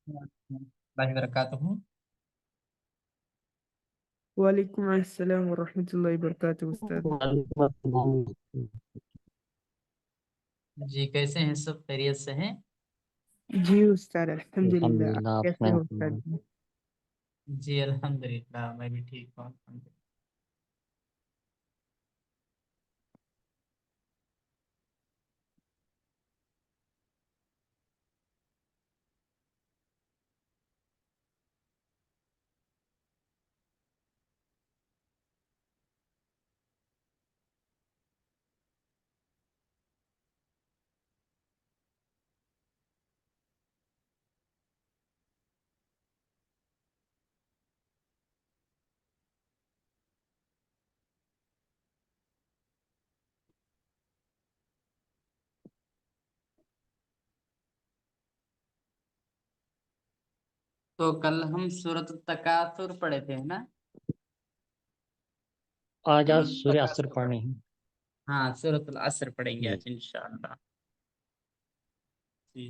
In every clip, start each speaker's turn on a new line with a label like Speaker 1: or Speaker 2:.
Speaker 1: اللہ وبرکاتہ۔
Speaker 2: وعلیکم السلام ورحمۃ اللہ وبرکاتہ استاد۔
Speaker 3: وعلیکم السلام۔
Speaker 1: جی کیسے ہیں؟ سب خیریت سے ہیں؟
Speaker 2: جی استاد الحمدللہ،
Speaker 3: الحمدللہ،
Speaker 2: آپ
Speaker 3: آپ
Speaker 2: کیسے
Speaker 3: نے
Speaker 2: ہو استاد جی؟
Speaker 1: جی الحمدللہ میں بھی ٹھیک ہوں الحمدللہ۔ تو کل ہم سورۃ التکاثر پڑھے تھے نا؟
Speaker 3: آج
Speaker 1: سورۃ
Speaker 3: سورہ عصر
Speaker 1: التکاثر
Speaker 3: پڑھنی ہے۔
Speaker 1: ہاں سورۃ العصر پڑھیں گے
Speaker 3: جی
Speaker 1: آج انشاءاللہ۔ جی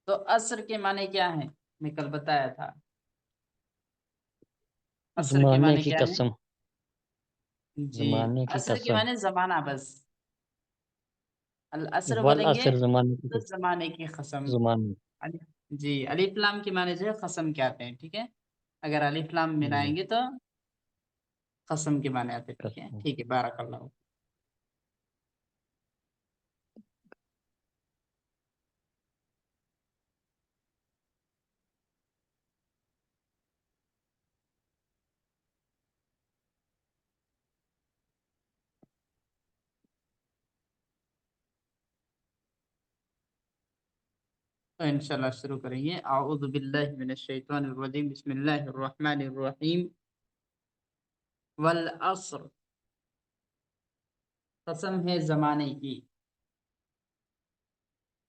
Speaker 1: تو عصر کے معنی کیا ہیں؟ میں کل بتایا تھا، عصر کے
Speaker 3: زمانے
Speaker 1: معنی
Speaker 3: کی
Speaker 1: کیا ہیں؟
Speaker 3: قسم،
Speaker 1: جی
Speaker 3: زمانے کی
Speaker 1: عصر کے
Speaker 3: قسم،
Speaker 1: معنی زمانہ بس، العصر بولیں گے
Speaker 3: والعصر زمانے کی
Speaker 1: تو
Speaker 3: قسم،
Speaker 1: زمانے کی قسم۔
Speaker 3: زمانے
Speaker 1: جی الف لام کے معنی جو ہے قسم کے آتے ہیں، ٹھیک ہے؟ اگر الف لام
Speaker 3: جی
Speaker 1: ملائیں گے تو قسم کے معنی آتے ہیں، ٹھیک ہے؟
Speaker 3: قسم۔
Speaker 1: ٹھیک ہے، بارک اللہ۔ تو انشاءاللہ شروع کریں گے۔ اعوذ باللہ من الشیطان الرجیم، بسم اللہ الرحمن الرحیم۔ والعصر، قسم ہے زمانے کی،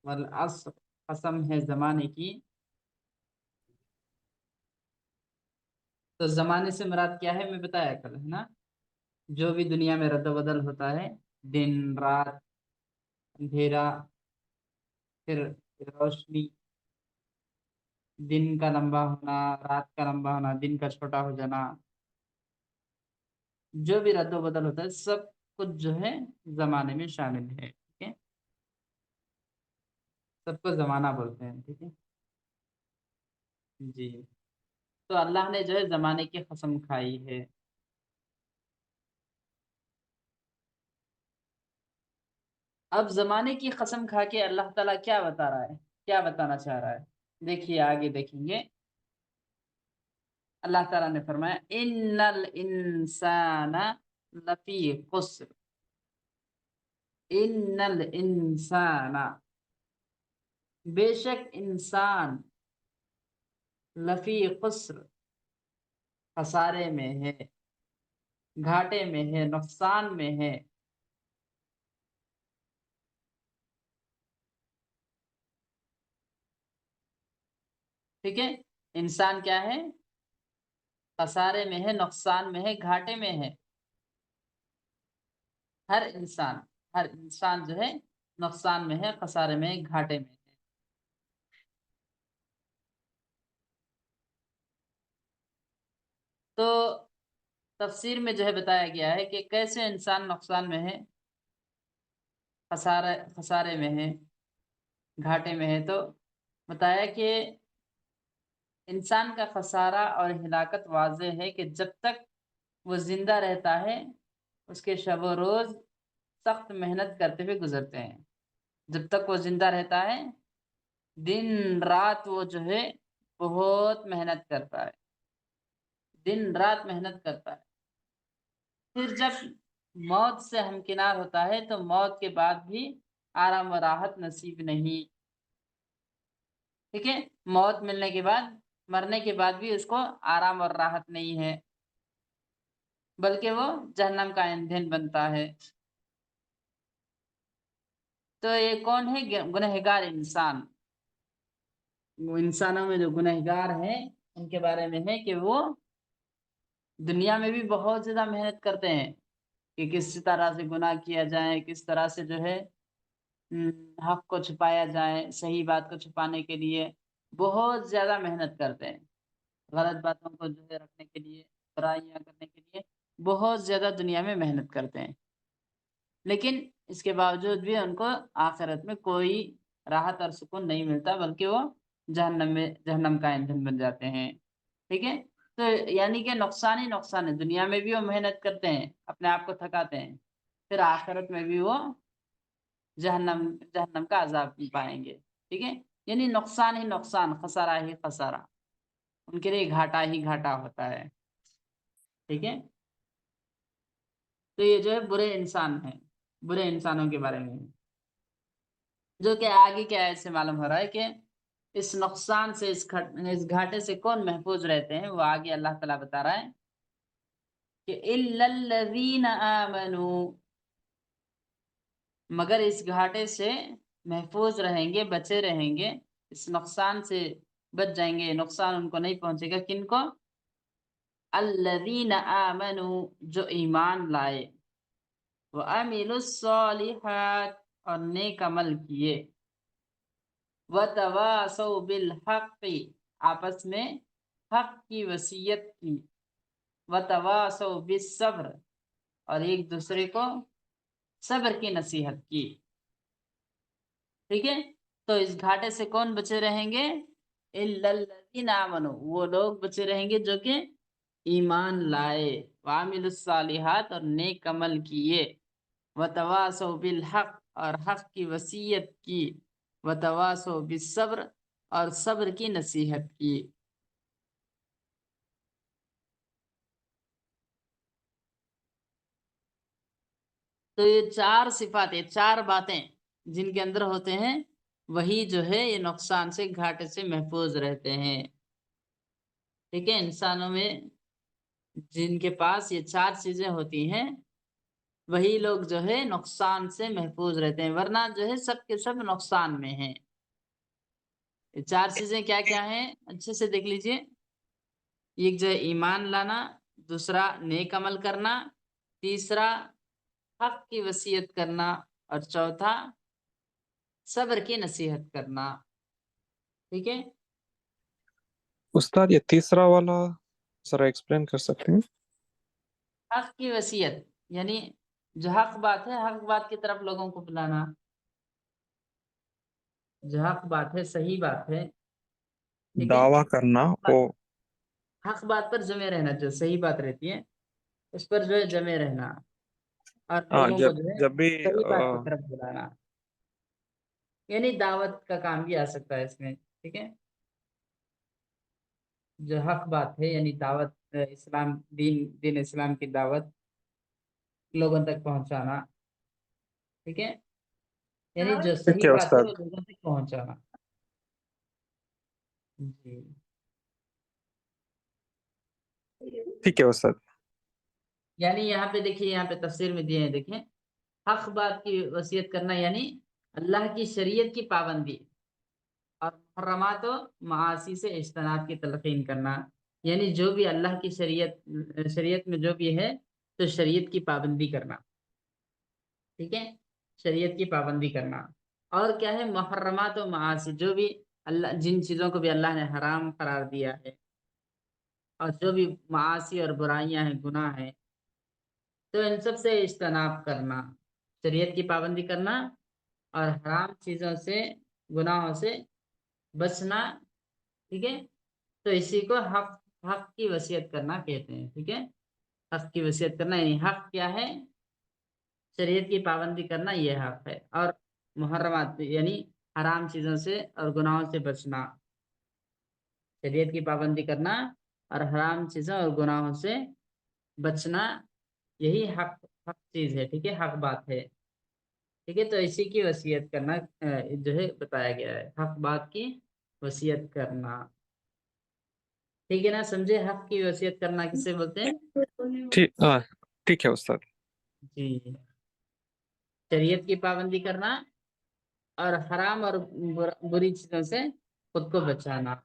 Speaker 1: والعصر قسم ہے زمانے کی۔ تو زمانے سے مراد کیا ہے میں بتایا کل، ہے نا؟ جو بھی دنیا میں رد و بدل ہوتا ہے، دن رات، اندھیرا پھر روشنی، دن کا لمبا ہونا، رات کا لمبا ہونا، دن کا چھوٹا ہو جانا، جو بھی رد و بدل ہوتا ہے سب کچھ جو ہے زمانے میں شامل ہے، ٹھیک ہے؟ سب کو زمانہ بولتے ہیں، ٹھیک ہے؟ جی تو اللہ نے جو ہے زمانے کی قسم کھائی ہے۔ اب زمانے کی قسم کھا کے اللہ تعالیٰ کیا بتا رہا ہے، کیا بتانا چاہ رہا ہے؟ دیکھیے آگے دیکھیں گے، اللہ تعالیٰ نے فرمایا ان الانسان لفی خسر، ان الانسان بے شک انسان، لفی خسر خسارے میں ہے، گھاٹے میں ہے، نقصان میں ہے۔ ٹھیک ہے، انسان کیا ہے؟ خسارے میں ہے، نقصان میں ہے، گھاٹے میں ہے۔ ہر انسان جو ہے نقصان میں ہے، خسارے میں ہے، گھاٹے میں ہے۔ تو تفسیر میں جو ہے بتایا گیا ہے کہ کیسے انسان نقصان میں ہے، خسارے میں ہے، گھاٹے میں ہے۔ تو بتایا کہ انسان کا خسارہ اور ہلاکت واضح ہے کہ جب تک وہ زندہ رہتا ہے اس کے شب و روز سخت محنت کرتے ہوئے گزرتے ہیں۔ جب تک وہ زندہ رہتا ہے دن رات وہ جو ہے بہت محنت کرتا ہے، دن رات محنت کرتا ہے۔ پھر جب موت سے ہمکنار ہوتا ہے تو موت کے بعد بھی آرام و راحت نصیب نہیں، ٹھیک ہے؟ موت ملنے کے بعد، مرنے کے بعد بھی اس کو آرام اور راحت نہیں ہے، بلکہ وہ جہنم کا ایندھن بنتا ہے۔ تو یہ کون ہے؟ گنہگار انسان۔ وہ انسانوں میں جو گنہگار ہیں ان کے بارے میں ہے کہ وہ دنیا میں بھی بہت زیادہ محنت کرتے ہیں کہ کس طرح سے گناہ کیا جائے، کس طرح سے جو ہے حق کو چھپایا جائے، صحیح بات کو چھپانے کے لیے بہت زیادہ محنت کرتے ہیں، غلط باتوں کو جو ہے رکھنے کے لیے، برائیاں کرنے کے لیے بہت زیادہ دنیا میں محنت کرتے ہیں، لیکن اس کے باوجود بھی ان کو آخرت میں کوئی راحت اور سکون نہیں ملتا، بلکہ وہ جہنم کا ایندھن بن جاتے ہیں، ٹھیک ہے۔ تو یعنی کہ نقصان ہی نقصان ہے، دنیا میں بھی وہ محنت کرتے ہیں، اپنے آپ کو تھکاتے ہیں، پھر آخرت میں بھی وہ جہنم کا عذاب پائیں گے، ٹھیک ہے۔ یعنی نقصان ہی نقصان، خسارہ ہی خسارہ، ان کے لیے گھاٹا ہی گھاٹا ہوتا ہے، ٹھیک ہے۔ تو یہ جو ہے برے انسان ہیں، برے انسانوں کے بارے میں، جو کہ آگے کیا ایسے معلوم ہو رہا ہے کہ اس نقصان سے، اس گھاٹے سے کون محفوظ رہتے ہیں، وہ آگے اللہ تعالیٰ بتا رہا ہے کہ إِلَّا الَّذِينَ آمَنُوا، مگر اس گھاٹے سے محفوظ رہیں گے، بچے رہیں گے، اس نقصان سے بچ جائیں گے، نقصان ان کو نہیں پہنچے گا، کن کو؟ الذین آمنوا، جو ایمان لائے، وعملوا الصالحات، اور نیک عمل کیے، وتواصوا بالحق، آپس میں حق کی وصیت کی، وتواصوا بالصبر، اور ایک دوسرے کو صبر کی نصیحت کی، ٹھیک ہے۔ تو اس گھاٹے سے کون بچے رہیں گے؟ الا الذین آمنوا، وہ لوگ بچے رہیں گے جو کہ ایمان لائے، وعملوا الصالحات، اور نیک عمل کیے، وتواصوا بالحق، اور حق کی وصیت کی، وتواصوا بالصبر، اور صبر کی نصیحت کی۔ تو یہ چار صفات، یہ چار باتیں جن کے اندر ہوتے ہیں، وہی جو ہے یہ نقصان سے، گھاٹے سے محفوظ رہتے ہیں، ٹھیک ہے۔ انسانوں میں جن کے پاس یہ چار چیزیں ہوتی ہیں، وہی لوگ جو ہے نقصان سے محفوظ رہتے ہیں، ورنہ جو ہے سب کے سب نقصان میں ہیں۔ یہ چار چیزیں کیا کیا ہیں، اچھے سے دیکھ لیجئے۔ ایک جو ہے ایمان لانا، دوسرا نیک عمل کرنا، تیسرا حق کی وصیت کرنا، اور چوتھا صبر کی نصیحت کرنا، ٹھیک ہے۔
Speaker 3: استاد یہ تیسرا والا ذرا ایکسپلین کر سکتے ہیں؟
Speaker 1: حق کی وصیت یعنی جو حق بات ہے، حق بات کی طرف لوگوں کو بلانا، جو حق بات ہے، صحیح بات ہے، ٹھیک ہے،
Speaker 3: دعویٰ کرنا وہ
Speaker 1: حق بات پر جمے رہنا، جو صحیح بات رہتی ہے اس پر جو ہے جمے رہنا، اور
Speaker 3: ہاں،
Speaker 1: لوگوں کو
Speaker 3: جب
Speaker 1: جو ہے
Speaker 3: جب بھی
Speaker 1: صحیح بات کی طرف بلانا، یعنی دعوت کا کام بھی آ سکتا ہے اس میں، ٹھیک ہے۔ جو حق بات ہے یعنی دعوت، اسلام، دین اسلام کی دعوت لوگوں تک پہنچانا، ٹھیک ہے، یعنی جو
Speaker 3: ٹھیک
Speaker 1: صحیح
Speaker 3: ہے
Speaker 1: بات ہے
Speaker 3: استاد،
Speaker 1: وہ لوگوں تک پہنچانا، جی۔
Speaker 3: ٹھیک ہے استاد۔
Speaker 1: یعنی یہاں پہ دیکھیے، یہاں پہ تفسیر میں دیے ہیں، دیکھیں، حق بات کی وصیت کرنا یعنی اللہ کی شریعت کی پابندی اور محرمات و معاصی سے اجتناب کی تلقین کرنا، یعنی جو بھی اللہ کی شریعت میں جو بھی ہے تو شریعت کی پابندی کرنا، ٹھیک ہے، شریعت کی پابندی کرنا، اور کیا ہے، محرمات و معاصی، جو بھی اللہ، جن چیزوں کو بھی اللہ نے حرام قرار دیا ہے، اور جو بھی معاصی اور برائیاں ہیں، گناہ ہیں، تو ان سب سے اجتناب کرنا، شریعت کی پابندی کرنا، اور حرام چیزوں سے، گناہوں سے بچنا، ٹھیک ہے۔ تو اسی کو حق کی وصیت کرنا کہتے ہیں، ٹھیک ہے۔ حق کی وصیت کرنا یعنی حق کیا ہے، شریعت کی پابندی کرنا، یہ حق ہے، اور محرمات یعنی حرام چیزوں سے اور گناہوں سے بچنا، شریعت کی پابندی کرنا اور حرام چیزوں اور گناہوں سے بچنا، یہی حق چیز ہے، ٹھیک ہے، حق بات ہے، ٹھیک ہے۔ تو اسی کی وصیت کرنا جو ہے بتایا گیا ہے، حق بات کی وصیت کرنا، ٹھیک ہے نا، سمجھے؟ حق کی وصیت کرنا کسے بولتے ہیں؟
Speaker 3: ٹھیک ہے استاد۔
Speaker 1: جی، شریعت کی پابندی کرنا اور حرام اور بری چیزوں سے خود کو بچانا۔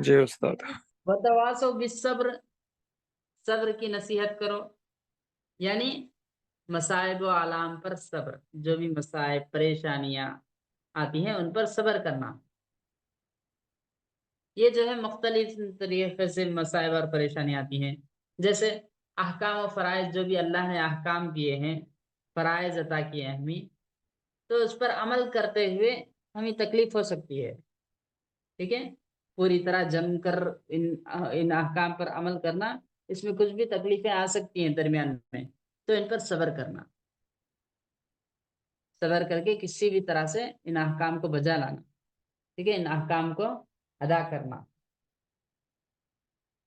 Speaker 3: جی استاد.
Speaker 1: وتواصوا بالصبر، صبر کی نصیحت کرو، یعنی مصائب و آلام پر صبر، جو بھی مصائب پریشانیاں آتی ہیں ان پر صبر کرنا. یہ جو ہے مختلف طریقے سے مصائب اور پریشانیاں آتی ہیں، جیسے احکام و فرائض جو بھی اللہ نے احکام کیے ہیں، فرائض عطا کیے ہیں ہمیں، تو اس پر عمل کرتے ہوئے ہمیں تکلیف ہو سکتی ہے. ٹھیک ہے، پوری طرح جم کر ان احکام پر عمل کرنا، اس میں کچھ بھی تکلیفیں آ سکتی ہیں درمیان میں، تو ان پر صبر کرنا، صبر کر کے کسی بھی طرح سے ان احکام کو بجا لانا. ٹھیک ہے، ان احکام کو ادا کرنا.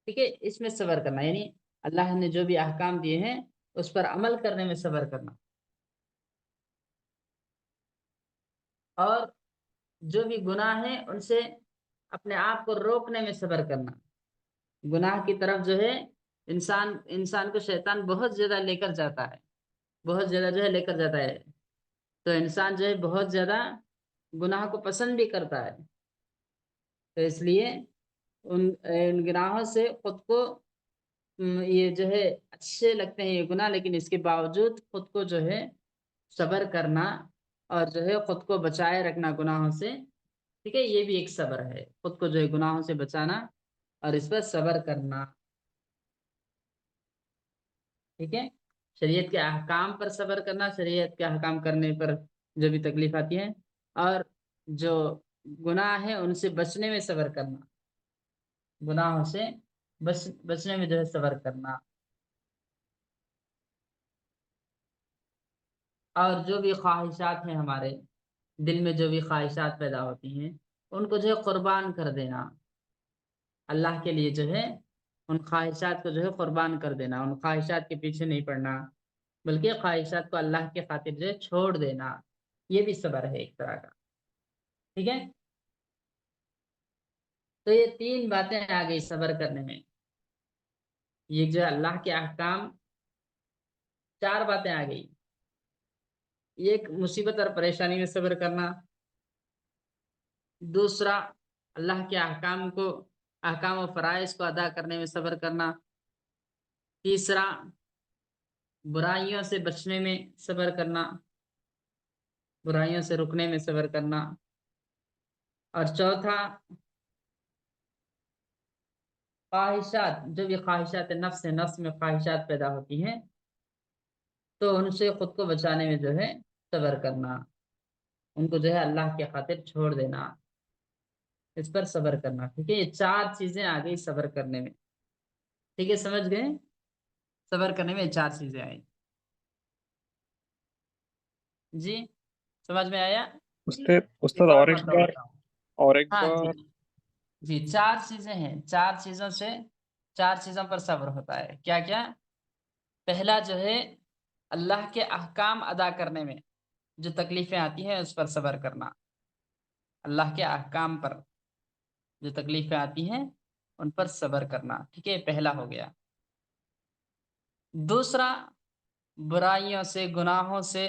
Speaker 1: ٹھیک ہے، اس میں صبر کرنا، یعنی اللہ نے جو بھی احکام دیے ہیں اس پر عمل کرنے میں صبر کرنا، اور جو بھی گناہ ہیں ان سے اپنے آپ کو روکنے میں صبر کرنا. گناہ کی طرف جو ہے انسان کو شیطان بہت زیادہ لے کر جاتا ہے، بہت زیادہ جو ہے لے کر جاتا ہے، تو انسان جو ہے بہت زیادہ گناہ کو پسند بھی کرتا ہے. تو اس لیے ان گناہوں سے خود کو یہ جو ہے اچھے لگتے ہیں یہ گناہ، لیکن اس کے باوجود خود کو جو ہے صبر کرنا اور جو ہے خود کو بچائے رکھنا گناہوں سے. ٹھیک ہے، یہ بھی ایک صبر ہے، خود کو جو ہے گناہوں سے بچانا اور اس پر صبر کرنا. ٹھیک ہے، شریعت کے احکام پر صبر کرنا، شریعت کے احکام کرنے پر جو بھی تکلیف آتی ہے، اور جو گناہ ہے ان سے بچنے میں صبر کرنا، گناہوں سے بچنے میں جو ہے صبر کرنا. اور جو بھی خواہشات ہیں ہمارے دل میں، جو بھی خواہشات پیدا ہوتی ہیں ان کو جو ہے قربان کر دینا، اللہ کے لیے جو ہے ان خواہشات کو جو ہے قربان کر دینا، ان خواہشات کے پیچھے نہیں پڑنا، بلکہ خواہشات کو اللہ کے خاطر جو ہے چھوڑ دینا. یہ بھی صبر ہے ایک طرح کا. ٹھیک ہے، تو یہ 3 باتیں آ گئی صبر کرنے میں. یہ جو ہے اللہ کے احکام، 4 باتیں آ گئی. ایک مصیبت اور پریشانی میں صبر کرنا، دوسرا اللہ کے احکام و فرائض کو ادا کرنے میں صبر کرنا، تیسرا برائیوں سے بچنے میں صبر کرنا، برائیوں سے رکنے میں صبر کرنا، اور چوتھا خواہشات، جو بھی خواہشات نفس میں خواہشات پیدا ہوتی ہیں تو ان سے خود کو بچانے میں جو ہے صبر کرنا، ان کو جو ہے اللہ کے خاطر چھوڑ دینا، اس پر صبر کرنا. ٹھیک ہے، یہ 4 چیزیں آ گئی صبر کرنے میں. ٹھیک ہے، سمجھ گئے؟ صبر کرنے میں 4 چیزیں آئی. جی سمجھ میں آیا؟
Speaker 3: استاد
Speaker 1: ایک اور
Speaker 3: اور ایک
Speaker 1: مرتبہ
Speaker 3: بار
Speaker 1: بتاؤں.
Speaker 3: اور ایک
Speaker 1: ہاں
Speaker 3: بار
Speaker 1: جی 4 چیزیں ہیں، 4 چیزوں پر صبر ہوتا ہے. کیا کیا؟ پہلا جو ہے اللہ کے احکام ادا کرنے میں جو تکلیفیں آتی ہیں اس پر صبر کرنا، اللہ کے احکام پر جو تکلیفیں آتی ہیں ان پر صبر کرنا. ٹھیک ہے، پہلا ہو گیا. دوسرا برائیوں سے، گناہوں سے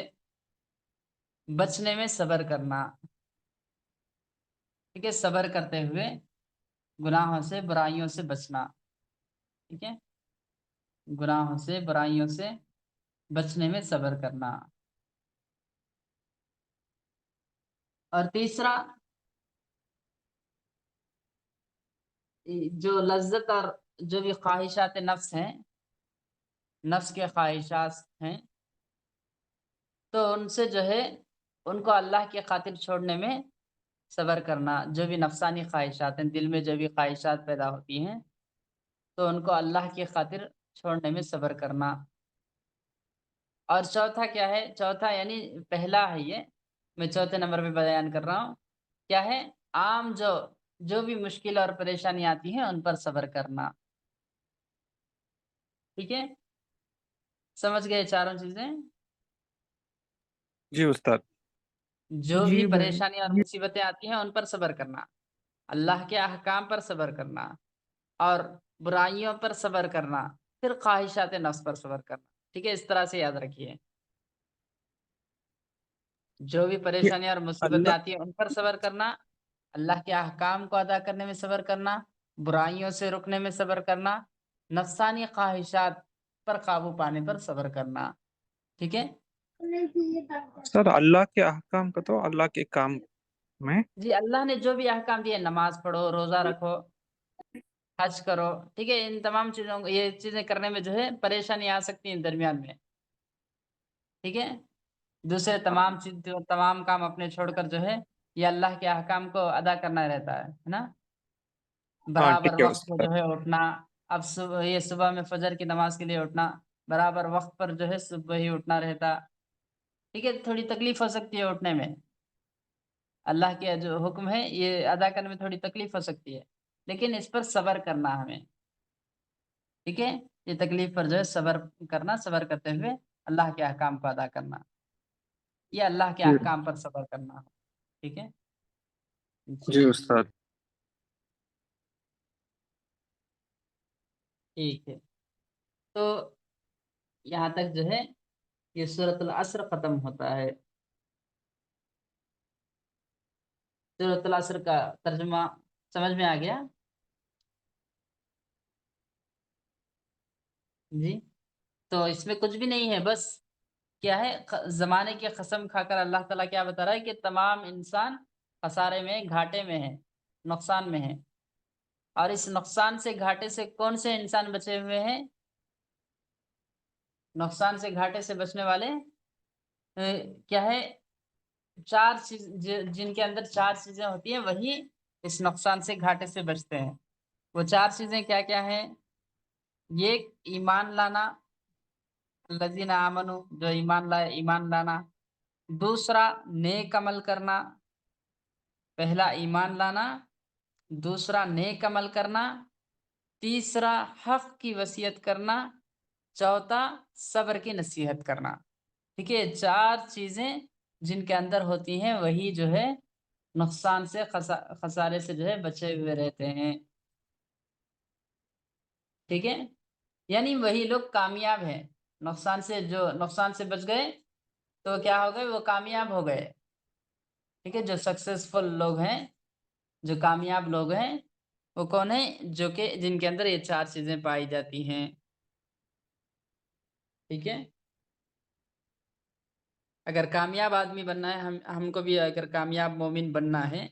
Speaker 1: بچنے میں صبر کرنا. ٹھیک ہے، صبر کرتے ہوئے گناہوں سے، برائیوں سے بچنا. ٹھیک ہے، گناہوں سے، برائیوں سے بچنے میں صبر کرنا. اور تیسرا جو لذت اور جو بھی خواہشات نفس ہیں، نفس کے خواہشات ہیں، تو ان سے جو ہے ان کو اللہ کے خاطر چھوڑنے میں صبر کرنا. جو بھی نفسانی خواہشات ہیں، دل میں جو بھی خواہشات پیدا ہوتی ہیں تو ان کو اللہ کی خاطر چھوڑنے میں صبر کرنا. اور چوتھا کیا ہے؟ چوتھا یعنی پہلا ہے، یہ میں چوتھے نمبر پہ بیان کر رہا ہوں. کیا ہے؟ عام جو بھی مشکل اور پریشانی آتی ہیں ان پر صبر کرنا. ٹھیک ہے، سمجھ گئے 4 چیزیں؟
Speaker 3: جی استاد.
Speaker 1: جو
Speaker 2: جی
Speaker 1: بھی
Speaker 2: بھائی.
Speaker 1: پریشانی اور مصیبتیں آتی ہیں ان پر صبر کرنا، اللہ کے احکام پر صبر کرنا، اور برائیوں پر صبر کرنا، پھر خواہشات نفس پر صبر کرنا. ٹھیک ہے، اس طرح سے یاد رکھیے. جو بھی
Speaker 2: یہ
Speaker 1: پریشانی اور مصیبتیں
Speaker 2: اللہ
Speaker 1: آتی ہیں ان پر صبر کرنا، اللہ کے احکام کو ادا کرنے میں صبر کرنا، برائیوں سے رکنے میں صبر کرنا، نفسانی خواہشات پر قابو پانے پر صبر کرنا. ٹھیک ہے
Speaker 3: استاد اللہ کے احکام کا تو اللہ کے کام میں
Speaker 1: جی. اللہ نے جو بھی احکام دیے، نماز پڑھو، روزہ رکھو، حج کرو، ٹھیک ہے، ان تمام چیزوں کو، یہ چیزیں کرنے میں جو ہے پریشانی آ سکتی ہیں درمیان میں. ٹھیک ہے، دوسرے تمام کام اپنے چھوڑ کر جو ہے یہ اللہ کے احکام کو ادا کرنا رہتا ہے نا.
Speaker 3: ہاں
Speaker 1: برابر
Speaker 3: ٹھیک ہے
Speaker 1: وقت پہ
Speaker 3: استاد.
Speaker 1: جو ہے اٹھنا. اب صبح میں فجر کی نماز کے لیے اٹھنا، برابر وقت پر جو ہے صبح ہی اٹھنا رہتا. ٹھیک ہے، تھوڑی تکلیف ہو سکتی ہے اٹھنے میں، اللہ کے جو حکم ہے یہ ادا کرنے میں تھوڑی تکلیف ہو سکتی ہے، لیکن اس پر صبر کرنا ہمیں. ٹھیک ہے، یہ تکلیف پر جو ہے صبر کرنا، صبر کرتے ہوئے اللہ کے احکام کو ادا کرنا، یہ اللہ کے احکام پر صبر کرنا. ٹھیک ہے
Speaker 3: جی استاد.
Speaker 1: ٹھیک ہے، تو یہاں تک جو ہے یہ سورۃ العصر ختم ہوتا ہے. سورۃ العصر کا ترجمہ سمجھ میں آ گیا؟ جی. تو اس میں کچھ بھی نہیں ہے، بس کیا ہے، زمانے کی قسم کھا کر اللہ تعالیٰ کیا بتا رہا ہے کہ تمام انسان خسارے میں، گھاٹے میں ہے، نقصان میں ہے. اور اس نقصان سے، گھاٹے سے کون سے انسان بچے ہوئے ہیں؟ نقصان سے، گھاٹے سے بچنے والے کیا ہے، چار چیز، جن کے اندر چار چیزیں ہوتی ہیں وہی اس نقصان سے، گھاٹے سے بچتے ہیں. وہ چار چیزیں کیا کیا ہیں؟ یہ ایمان لانا، الذین آمنو، جو ایمان لائے، ایمان لانا. دوسرا نیک عمل کرنا، پہلا ایمان لانا، دوسرا نیک عمل کرنا، تیسرا حق کی وصیت کرنا، چوتھا صبر کی نصیحت کرنا. ٹھیک ہے، چار چیزیں جن کے اندر ہوتی ہیں وہی جو ہے نقصان سے، خسارے سے جو ہے بچے ہوئے رہتے ہیں. ٹھیک ہے، یعنی وہی لوگ کامیاب ہیں. نقصان سے، جو نقصان سے بچ گئے تو کیا ہو گئے؟ وہ کامیاب ہو گئے. ٹھیک ہے، جو سکسیسفل لوگ ہیں، جو کامیاب لوگ ہیں، وہ کون ہیں؟ جو کہ جن کے اندر یہ چار چیزیں پائی جاتی ہیں. ٹھیک ہے، اگر کامیاب آدمی بننا ہے، ہم کو بھی اگر کامیاب مومن بننا ہے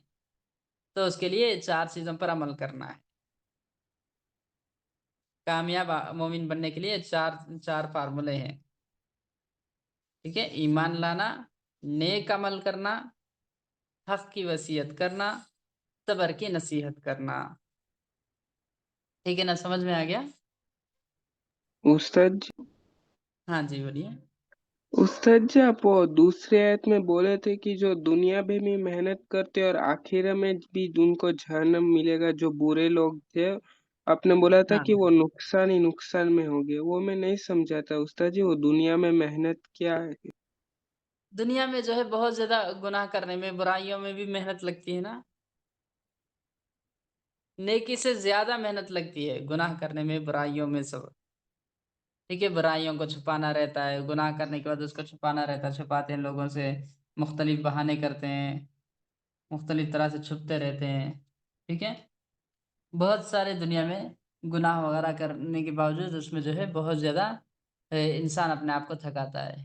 Speaker 1: تو اس کے لیے چار چیزوں پر عمل کرنا ہے. کامیاب مومن بننے کے لیے چار فارمولے ہیں. ٹھیک ہے، ایمان لانا، نیک عمل کرنا، حق کی وصیت کرنا، صبر کی نصیحت کرنا. ٹھیک ہے نا، سمجھ میں آ گیا؟
Speaker 2: استاد جی،
Speaker 1: ہاں جی بولیے.
Speaker 2: استاد جی آپ وہ دوسری آیت میں بولے تھے کہ جو دنیا میں بھی محنت کرتے اور آخرہ میں بھی ان کو جہنم ملے گا، جو برے لوگ تھے. آپ نے بولا تھا
Speaker 1: ہاں،
Speaker 2: کہ وہ نقصان ہی نقصان میں ہو گئے. وہ میں نہیں سمجھا تھا استاد جی، وہ دنیا میں محنت کیا ہے؟
Speaker 1: دنیا میں جو ہے بہت زیادہ گناہ کرنے میں، برائیوں میں بھی محنت لگتی ہے نا. نیکی سے زیادہ محنت لگتی ہے گناہ کرنے میں، برائیوں میں سب. ٹھیک ہے، برائیوں کو چھپانا رہتا ہے، گناہ کرنے کے بعد اس کو چھپانا رہتا ہے، چھپاتے ہیں لوگوں سے، مختلف بہانے کرتے ہیں، مختلف طرح سے چھپتے رہتے ہیں. ٹھیک ہے، بہت سارے دنیا میں گناہ وغیرہ کرنے کے باوجود اس میں جو ہے بہت زیادہ انسان اپنے آپ کو تھکاتا ہے.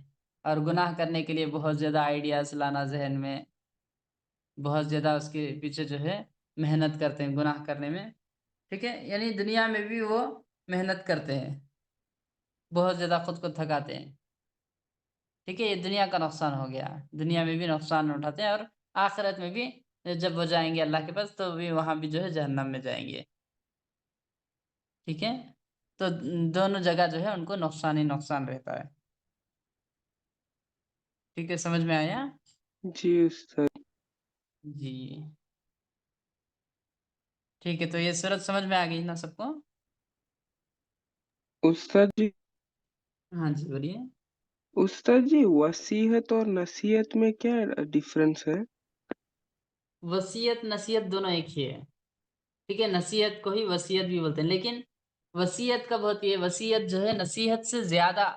Speaker 1: اور گناہ کرنے کے لیے بہت زیادہ آئیڈیاز لانا ذہن میں، بہت زیادہ اس کے پیچھے جو ہے محنت کرتے ہیں گناہ کرنے میں. ٹھیک ہے، یعنی دنیا میں بھی وہ محنت کرتے ہیں، بہت زیادہ خود کو تھکاتے ہیں. ٹھیک ہے، یہ دنیا کا نقصان ہو گیا. دنیا میں بھی نقصان اٹھاتے ہیں، اور آخرت میں بھی جب وہ جائیں گے اللہ کے پاس تو بھی وہاں بھی جو ہے جہنم میں جائیں گے. ٹھیک ہے، تو دونوں جگہ جو ہے ان کو نقصان ہی نقصان رہتا ہے. ٹھیک ہے، سمجھ میں آیا؟
Speaker 2: جی استاد.
Speaker 1: جی ٹھیک ہے، تو یہ صورت سمجھ میں آ گئی نا سب کو؟
Speaker 2: استاد جی،
Speaker 1: ہاں جی بولیے.
Speaker 2: استاد جی وصیت اور نصیحت میں کیا ڈفرنس ہے؟
Speaker 1: وصیت نصیحت دونوں ایک ہی ہے. ٹھیک ہے، نصیحت کو ہی وصیت بھی بولتے ہیں، لیکن وصیت کب ہوتی ہے؟ وصیت جو ہے نصیحت سے زیادہ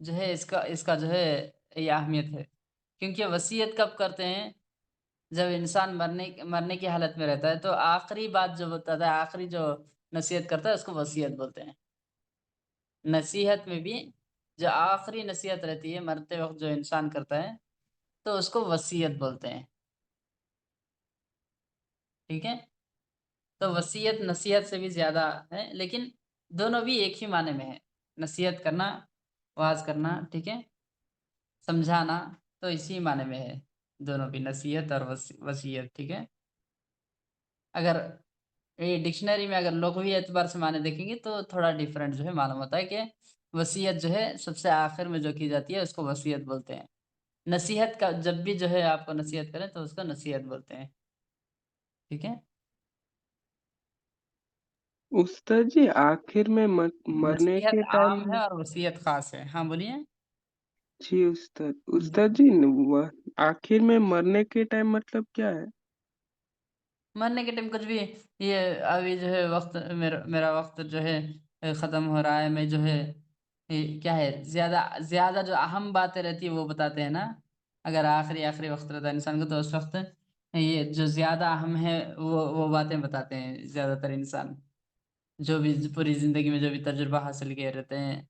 Speaker 1: جو ہے اس کا جو ہے یہ اہمیت ہے. کیونکہ وصیت کب کرتے ہیں؟ جب انسان مرنے کی حالت میں رہتا ہے تو آخری بات جو بتاتا ہے، آخری جو نصیحت کرتا ہے اس کو وصیت بولتے ہیں۔ نصیحت میں بھی جو آخری نصیحت رہتی ہے مرتے وقت جو انسان کرتا ہے تو اس کو وصیت بولتے ہیں، ٹھیک ہے؟ تو وصیت نصیحت سے بھی زیادہ ہے، لیکن دونوں بھی ایک ہی معنی میں ہے، نصیحت کرنا، واعظ کرنا، ٹھیک ہے، سمجھانا، تو اسی معنی میں ہے دونوں بھی، نصیحت اور وصیت، ٹھیک ہے۔ اگر یہ ڈکشنری میں اگر لغوی اعتبار سے معنی دیکھیں گے تو تھوڑا ڈیفرنٹ جو ہے معلوم ہوتا ہے کہ وصیت جو ہے سب سے آخر میں جو کی جاتی ہے اس کو وصیت بولتے ہیں۔ نصیحت کا جب بھی جو ہے آپ کو نصیحت کریں تو اس کو نصیحت بولتے ہیں، ٹھیک ہے۔
Speaker 2: استاد جی آخر میں مرنے
Speaker 1: نصیحت
Speaker 2: کے ٹائم
Speaker 1: عام ہے اور وصیت خاص ہے، ہاں بولیے۔
Speaker 2: جی استاد جی آخر میں مرنے کے ٹائم مطلب کیا ہے؟
Speaker 1: مرنے کے ٹائم کچھ بھی، یہ ابھی جو ہے وقت میرا وقت جو ہے ختم ہو رہا ہے، میں جو ہے کیا ہے زیادہ جو اہم باتیں رہتی ہے وہ بتاتے ہیں نا، اگر آخری وقت رہتا ہے انسان کو تو اس وقت یہ جو زیادہ اہم ہے وہ باتیں بتاتے ہیں زیادہ تر انسان، جو بھی پوری زندگی میں جو بھی تجربہ حاصل کیے رہتے ہیں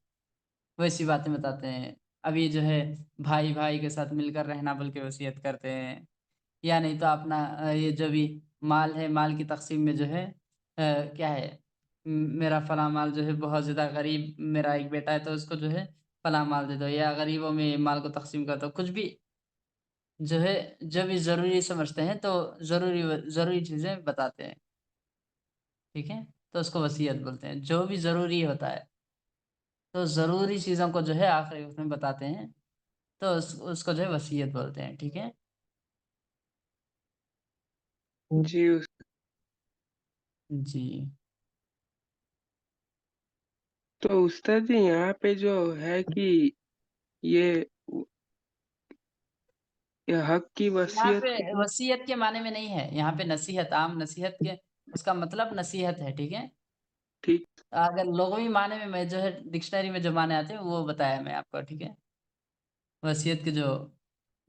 Speaker 1: ویسی باتیں بتاتے ہیں۔ ابھی جو ہے بھائی بھائی کے ساتھ مل کر رہنا بول کے وصیت کرتے ہیں، یا نہیں تو اپنا یہ جو بھی مال ہے مال کی تقسیم میں جو ہے کیا ہے میرا فلاں مال جو ہے بہت زیادہ غریب میرا ایک بیٹا ہے تو اس کو جو ہے فلاں مال دے دو، یا غریبوں میں مال کو تقسیم کر دو، کچھ بھی جو ہے جو بھی ضروری سمجھتے ہیں تو ضروری چیزیں بتاتے ہیں، ٹھیک ہے، تو اس کو وصیت بولتے ہیں۔ جو بھی ضروری ہوتا ہے تو ضروری چیزوں کو جو ہے آخری وقت میں بتاتے ہیں تو اس کو جو ہے وصیت بولتے ہیں، ٹھیک ہے۔
Speaker 2: جی
Speaker 1: جی
Speaker 2: تو استاد جی یہاں پہ جو ہے کہ یہ حق کی
Speaker 1: یہاں
Speaker 2: وصیت
Speaker 1: پہ
Speaker 2: کی
Speaker 1: وصیت کے معنی میں نہیں ہے، یہاں پہ نصیحت، عام نصیحت کے اس کا مطلب نصیحت ہے، ٹھیک ہے۔
Speaker 2: ٹھیک
Speaker 1: اگر لغوی معنی میں جو ہے ڈکشنری میں جو معنی آتے ہیں وہ بتایا میں آپ کو، ٹھیک ہے۔ وصیت کے جو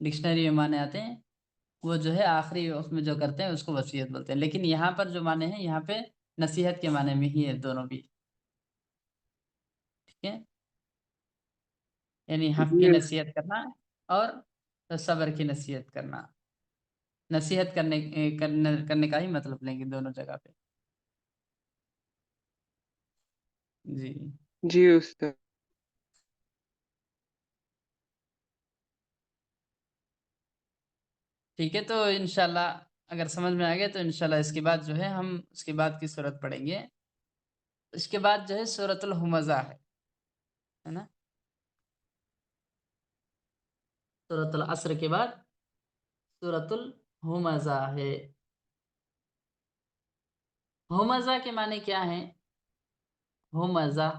Speaker 1: ڈکشنری میں معنی آتے ہیں وہ جو ہے آخری وقت میں جو کرتے ہیں اس کو وصیت بولتے ہیں، لیکن یہاں پر جو معنی ہیں یہاں پہ نصیحت کے معنی میں ہی ہے دونوں بھی، ٹھیک ہے، یعنی حق کی
Speaker 2: جی
Speaker 1: نصیحت کرنا اور صبر کی نصیحت کرنا، نصیحت کرنے کا ہی مطلب لیں گے دونوں جگہ پہ، جی
Speaker 2: جی استاد
Speaker 1: ٹھیک ہے۔ تو انشاءاللہ اگر سمجھ میں آ گیا تو انشاءاللہ اس کے بعد جو ہے ہم اس کے بعد کی صورت پڑھیں گے، اس کے بعد جو ہے سورۃ الہمزہ ہے نا، سورۃ العصر کے بعد سورۃ الہمزہ ہے۔ ہمزہ کے معنی کیا ہیں؟ ہمزہ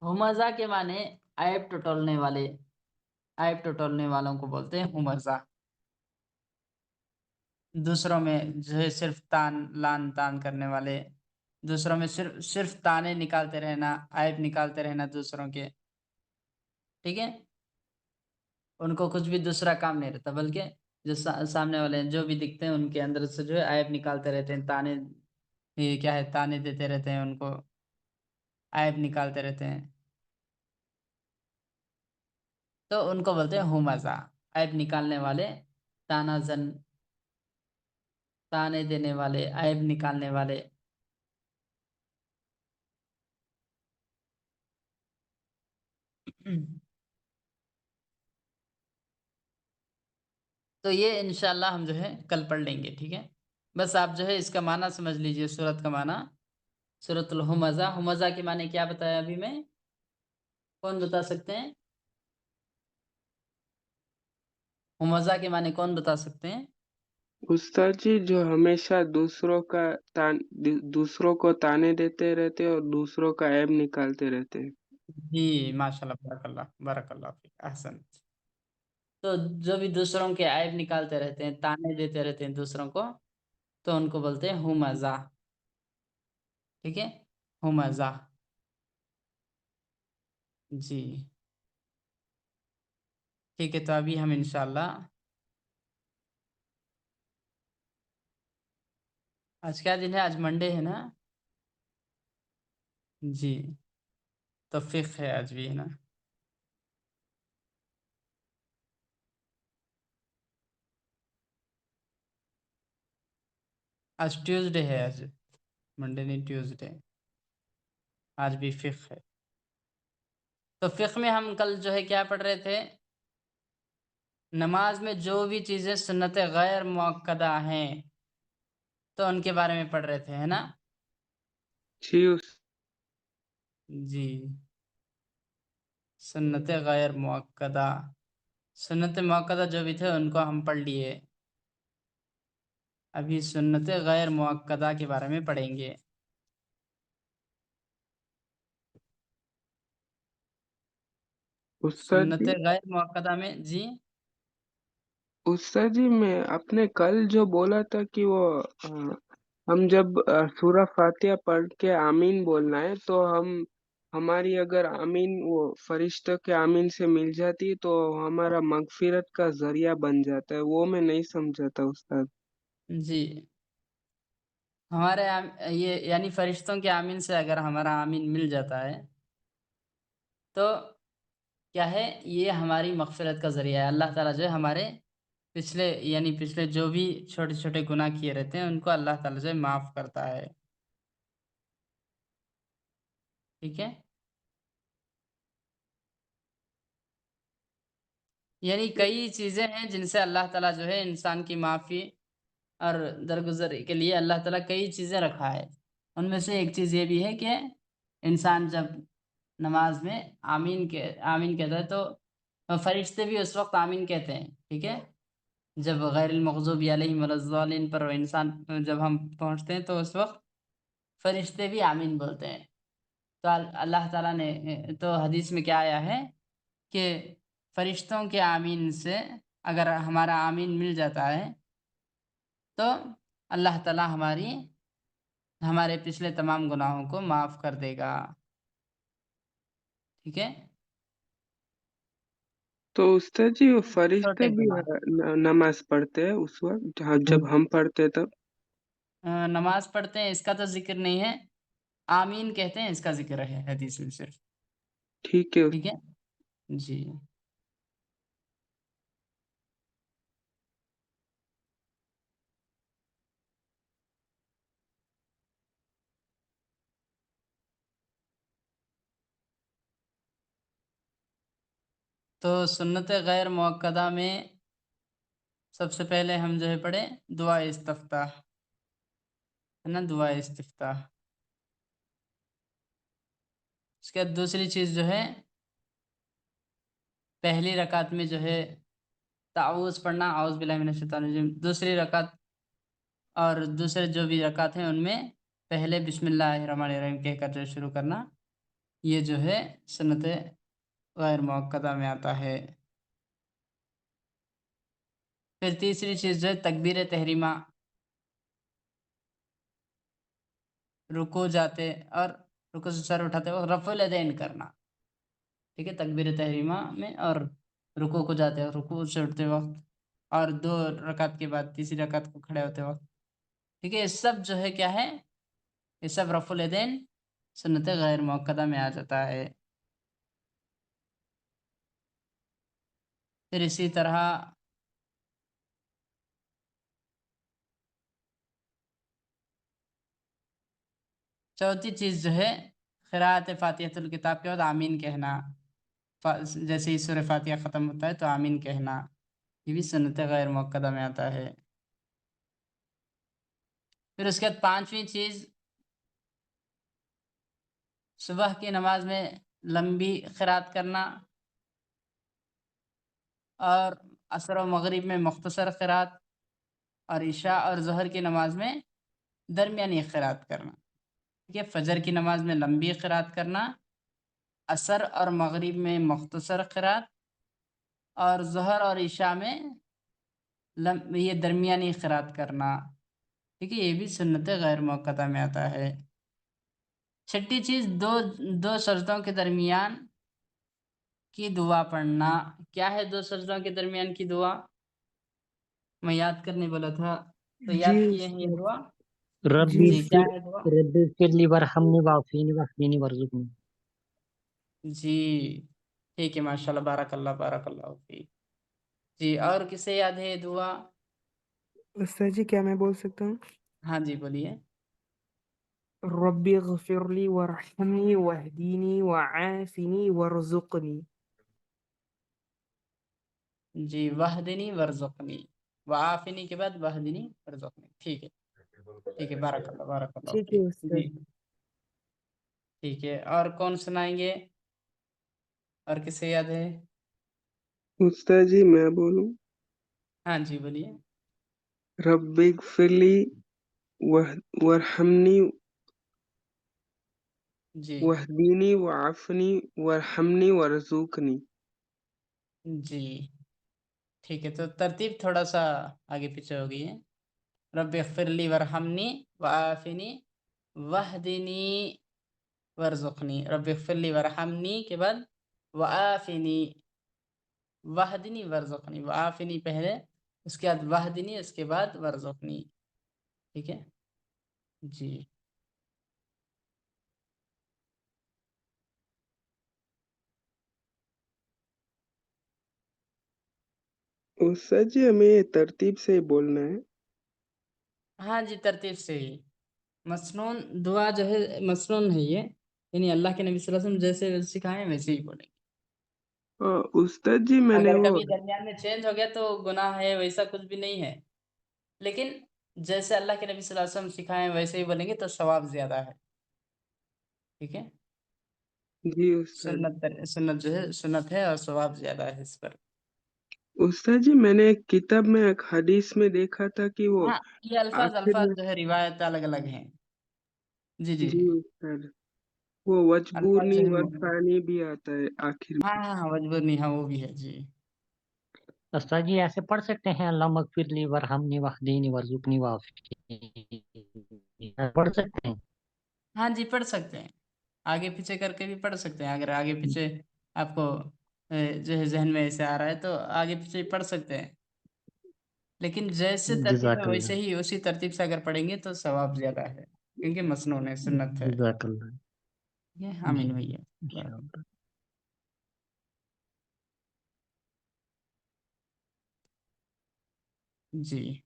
Speaker 1: ہمزہ کے معنی عیب ٹٹولنے والے، عیب ٹٹولنے والوں کو بولتے ہیں ہمزہ، دوسروں میں جو ہے صرف لان تان کرنے والے، دوسروں میں صرف تانے نکالتے رہنا، عیب نکالتے رہنا دوسروں کے، ٹھیک ہے، ان کو کچھ بھی دوسرا کام نہیں رہتا بلکہ جو سامنے والے ہیں جو بھی دکھتے ہیں ان کے اندر سے جو ہے عیب نکالتے رہتے ہیں، تانے، یہ کیا ہے، تانے دیتے رہتے ہیں، ان کو عیب نکالتے رہتے ہیں، تو ان کو بولتے ہیں ہمزہ، عیب نکالنے والے، تانا زن، تانے دینے والے، عیب نکالنے والے، تو یہ انشاءاللہ ہم جو ہے کل پڑھ لیں گے، ٹھیک ہے۔ بس آپ جو ہے اس کا معنی سمجھ لیجئے، سورت کا معنی، سورۃ الہمزہ، ہمزہ کے معنی کیا بتایا ابھی میں، کون بتا سکتے ہیں؟ ہمزہ کے معنی کون بتا سکتے ہیں؟
Speaker 2: استاد جی جو ہمیشہ دوسروں کو تانے دیتے رہتے اور دوسروں کا عیب نکالتے رہتے ہیں۔
Speaker 1: جی ماشاءاللہ، بارک اللہ فیک، احسن۔ تو جو بھی دوسروں کے عیب نکالتے رہتے ہیں، تانے دیتے رہتے ہیں دوسروں کو، تو ان کو بولتے ہیں ہمزہ، ٹھیک ہے، ہمزہ، جی ٹھیک ہے، تو ابھی ہم انشاءاللہ آج کیا دن ہے؟ آج منڈے ہے نا جی، تو فقہ ہے آج بھی، ہے نا؟ آج ٹیوزڈے ہے، آج منڈے نہیں ٹیوزڈے، آج بھی فقہ ہے۔ تو فقہ میں ہم کل جو ہے کیا پڑھ رہے تھے؟ نماز میں جو بھی چیزیں سنت غیر مؤکدہ ہیں تو ان کے بارے میں پڑھ رہے تھے، ہے نا؟
Speaker 2: جی
Speaker 1: جی، سنت غیر مؤکدہ، سنت مؤکدہ جو بھی تھے ان کو ہم پڑھ لیے، ابھی سنت غیر مؤکدہ کے بارے میں پڑھیں گے۔
Speaker 2: استاد
Speaker 1: سنت
Speaker 2: جی،
Speaker 1: غیر مؤکدہ میں جی
Speaker 2: استاد جی میں اپنے کل جو بولا تھا کہ وہ ہم جب سورہ فاتحہ پڑھ کے آمین بولنا ہے تو ہماری اگر آمین وہ فرشتوں کے آمین سے مل جاتی تو ہمارا مغفرت کا ذریعہ بن جاتا ہے، وہ میں نہیں سمجھا تھا استاد۔
Speaker 1: جی، ہمارے یہ یعنی فرشتوں کے آمین سے اگر ہمارا آمین مل جاتا ہے تو کیا ہے؟ یہ ہماری مغفرت کا ذریعہ ہے۔ اللہ تعالیٰ جو ہے ہمارے پچھلے جو بھی چھوٹے چھوٹے گناہ کیے رہتے ہیں ان کو اللہ تعالیٰ جو ہے معاف کرتا ہے، ٹھیک ہے؟ یعنی کئی چیزیں ہیں جن سے اللہ تعالیٰ جو ہے انسان کی معافی اور درگزر کے لیے اللہ تعالیٰ کئی چیزیں رکھا ہے۔ ان میں سے ایک چیز یہ بھی ہے کہ انسان جب نماز میں آمین کہتا ہے تو فرشتے بھی اس وقت آمین کہتے ہیں، ٹھیک ہے؟ جب غیر المغضوب علیہم ولا الضالین پر انسان جب ہم پہنچتے ہیں تو اس وقت فرشتے بھی آمین بولتے ہیں۔ تو اللہ تعالیٰ نے تو حدیث میں کیا آیا ہے کہ فرشتوں کے آمین سے اگر ہمارا آمین مل جاتا ہے تو اللہ تعالیٰ ہمارے پچھلے تمام گناہوں کو معاف کر دے گا، ٹھیک ہے؟
Speaker 2: تو استاد جی وہ فرشتے
Speaker 1: چھوٹے
Speaker 2: بھی
Speaker 1: گناہ
Speaker 2: نماز پڑھتے ہیں اس وقت جب ہم پڑھتے تب؟
Speaker 1: نماز پڑھتے ہیں اس کا تو ذکر نہیں ہے، آمین کہتے ہیں اس کا ذکر ہے حدیث میں صرف،
Speaker 2: ٹھیک ہے
Speaker 1: ٹھیک ہے جی۔ تو سنت غیر مؤکدہ میں سب سے پہلے ہم جو ہے پڑھیں دعا استفتاح، ہے نا؟ دعا استفتاح، اس کے بعد دوسری چیز جو ہے پہلی رکعت میں جو ہے تعوذ پڑھنا، اعوذ باللہ من الشیطان الرجیم، دوسری رکعت اور دوسرے جو بھی رکعت ہیں ان میں پہلے بسم اللہ الرحمن الرحیم کہہ کر جو شروع کرنا، یہ جو ہے سنت غیر مؤکدہ میں آتا ہے۔ پھر تیسری چیز جو ہے تکبیر تحریمہ، رکوع جاتے اور رکوع سے سر اٹھاتے وقت رفع الیدین کرنا، ٹھیک ہے؟ تکبیر تحریمہ میں اور رکوع کو جاتے اور رکوع سے اٹھتے وقت اور 2 رکعت کے بعد تیسری رکعت کو کھڑے ہوتے وقت، ٹھیک ہے؟ یہ سب جو ہے کیا ہے؟ یہ سب رفع الیدین سنت غیر مؤکدہ میں آ جاتا ہے۔ پھر اسی طرح چوتھی چیز جو ہے قراءت فاتحۃ الکتاب کے بعد آمین کہنا، جیسے ہی سورہ فاتحہ ختم ہوتا ہے تو آمین کہنا، یہ بھی سنت غیر مؤکدہ میں آتا ہے۔ پھر اس کے بعد پانچویں چیز صبح کی نماز میں لمبی قراءت کرنا اور عصر و مغرب میں مختصر قراءت اور عشاء اور ظہر کی نماز میں درمیانی قراءت کرنا، ٹھیک ہے؟ فجر کی نماز میں لمبی قراءت کرنا، عصر اور مغرب میں مختصر قراءت اور ظہر اور عشاء میں یہ درمیانی قراءت کرنا، ٹھیک ہے؟ یہ بھی سنت غیر مؤکدہ میں آتا ہے۔ چھٹی چیز دو سجدوں کے درمیان کی دعا پڑھنا. کیا ہے دو سجدوں کے درمیان کی دعا؟ میں یاد کرنے بولا تھا تو یاد
Speaker 2: جی
Speaker 1: کیے ہیں یہ دعا؟
Speaker 4: ربی
Speaker 1: جی کیا ہے دعا؟
Speaker 4: ربی فلی ورحمنی وعافینی واہدینی وارزقنی.
Speaker 1: جی ٹھیک ہے، ماشاء اللہ، بارک اللہ فیک. جی اور کسے یاد ہے یہ دعا؟
Speaker 2: استاد جی کیا میں بول سکتا ہوں؟
Speaker 1: ہاں جی بولیے.
Speaker 2: رب اغفر لی ورحمنی واہدینی وعافنی وارزقنی.
Speaker 1: جی وحدنی ورزقنی، وعافنی کے بعد وحدنی ورزقنی. ٹھیک ہے، بارک اللہ
Speaker 2: ٹھیک
Speaker 1: فیک.
Speaker 2: ہے استاد.
Speaker 1: جی ٹھیک ہے، اور کون سنائیں گے؟ اور کسے یاد ہے؟
Speaker 2: استاد جی میں بولوں؟
Speaker 1: ہاں جی بولیے.
Speaker 2: رب اغفر لی ورحمنی
Speaker 1: جی
Speaker 2: واہدینی وعافنی وارحمنی وارزقنی.
Speaker 1: جی ٹھیک ہے، تو ترتیب تھوڑا سا آگے پیچھے ہو گئی ہے. رب اغفر لی ورحمنی وعافنی وحدنی ورزقنی. رب اغفر لی ورحمنی کے بعد وعافنی، وحدنی ورزقنی. وعافنی پہلے، اس کے بعد وحدنی، اس کے بعد ورزقنی. ٹھیک ہے جی.
Speaker 2: استاد جی ہمیں یہ ترتیب سے بولنا ہے؟
Speaker 1: ہاں جی ترتیب سے ہی. مسنون دعا جو ہے مسنون ہے یہ، یعنی اللہ کے نبی صلی اللہ علیہ وسلم جیسے سکھائے ویسے ہی بولیں.
Speaker 2: استاد جی میں نے
Speaker 1: اگر
Speaker 2: وہ
Speaker 1: کبھی درمیان میں چینج ہو گیا تو گناہ ہے، ویسا کچھ بھی نہیں ہے. لیکن جیسے اللہ کے نبی صلی اللہ علیہ وسلم سکھائے ویسے ہی بولیں گے تو ثواب زیادہ ہے. ٹھیک ہے،
Speaker 2: جی استاد.
Speaker 1: سنت جو ہے سنت ہے اور ثواب زیادہ ہے اس پر.
Speaker 2: استاد جی میں نے ایک کتاب میں ایک حدیث میں دیکھا تھا کہ وہ
Speaker 1: ہاں یہ الفاظ
Speaker 2: آخر میں،
Speaker 1: جو ہے روایت الگ الگ ہیں. جی
Speaker 2: جی استاد، وہ
Speaker 1: الفاظ جو
Speaker 2: وجبورنی
Speaker 1: ہے
Speaker 2: ورثانی بھی آتا ہے آخر میں.
Speaker 1: ہاں وجبرنی، ہاں وہ بھی ہے. جی
Speaker 4: استاد جی ایسے پڑھ سکتے ہیں اللہم اغفر لی ورحمنی واہدینی وارزقنی وعافینی، پڑھ سکتے ہیں؟
Speaker 1: ہاں جی پڑھ سکتے ہیں، آگے پیچھے کر کے بھی پڑھ سکتے ہیں. اگر آگے پیچھے آپ کو جو ہے ذہن میں ایسے آ رہا ہے تو آگے پیچھے پڑھ سکتے ہیں. لیکن جیسے ترتیب ہے
Speaker 4: جزاک
Speaker 1: ویسے
Speaker 4: اللہ.
Speaker 1: ہی اسی ترتیب سے اگر پڑھیں گے تو ثواب زیادہ ہے، کیونکہ مسنون ہے، سنت ہے.
Speaker 4: جزاک اللہ.
Speaker 1: یہ
Speaker 4: جی
Speaker 1: آمین بھیا.
Speaker 4: انشاءاللہ.
Speaker 1: جی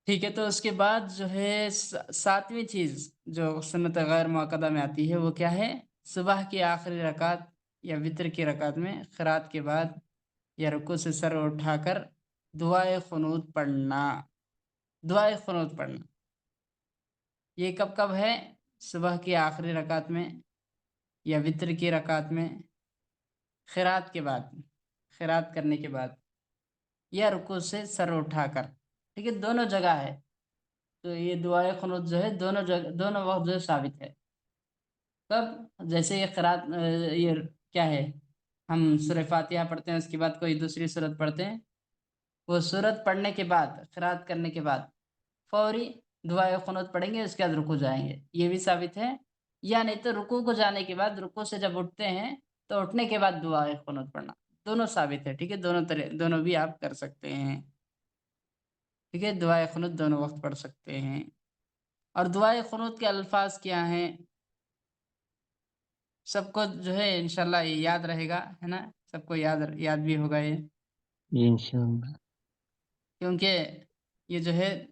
Speaker 1: ٹھیک ہے، تو اس کے بعد جو ہے ساتویں چیز جو سنت غیر مؤکدہ میں آتی ہے وہ کیا ہے؟ صبح کی آخری رکعت یا وتر کی رکعت میں قرات کے بعد یا رکوع سے سر اٹھا کر دعائے قنوت پڑھنا. دعائے قنوت پڑھنا یہ کب کب ہے؟ صبح کی آخری رکعت میں یا وتر کی رکعت میں، قرات کے بعد، قرات کرنے کے بعد، یا رکوع سے سر اٹھا کر. ٹھیک ہے، دونوں جگہ ہے. تو یہ دعائے قنوت جو ہے دونوں جگہ، دونوں وقت جو ہے ثابت ہے. کب؟ جیسے یہ قرات، یہ کیا ہے، ہم سورہ فاتحہ پڑھتے ہیں، اس کے بعد کوئی دوسری سورت پڑھتے ہیں، وہ سورت پڑھنے کے بعد، قرات کرنے کے بعد فوری دعائے قنوت پڑھیں گے، اس کے بعد رکوع جائیں گے، یہ بھی ثابت ہے. یا نہیں تو رکوع کو جانے کے بعد، رکوع سے جب اٹھتے ہیں تو اٹھنے کے بعد دعائے قنوت پڑھنا، دونوں ثابت ہے. ٹھیک ہے، دونوں بھی آپ کر سکتے ہیں. ٹھیک ہے، دعائے قنوت دونوں وقت پڑھ سکتے ہیں. اور دعائے قنوت کے الفاظ کیا ہیں؟ سب کو جو ہے انشاءاللہ یہ یاد رہے گا، ہے نا؟ سب کو یاد بھی ہوگا یہ،
Speaker 4: جی انشاءاللہ.
Speaker 1: کیونکہ یہ جو ہے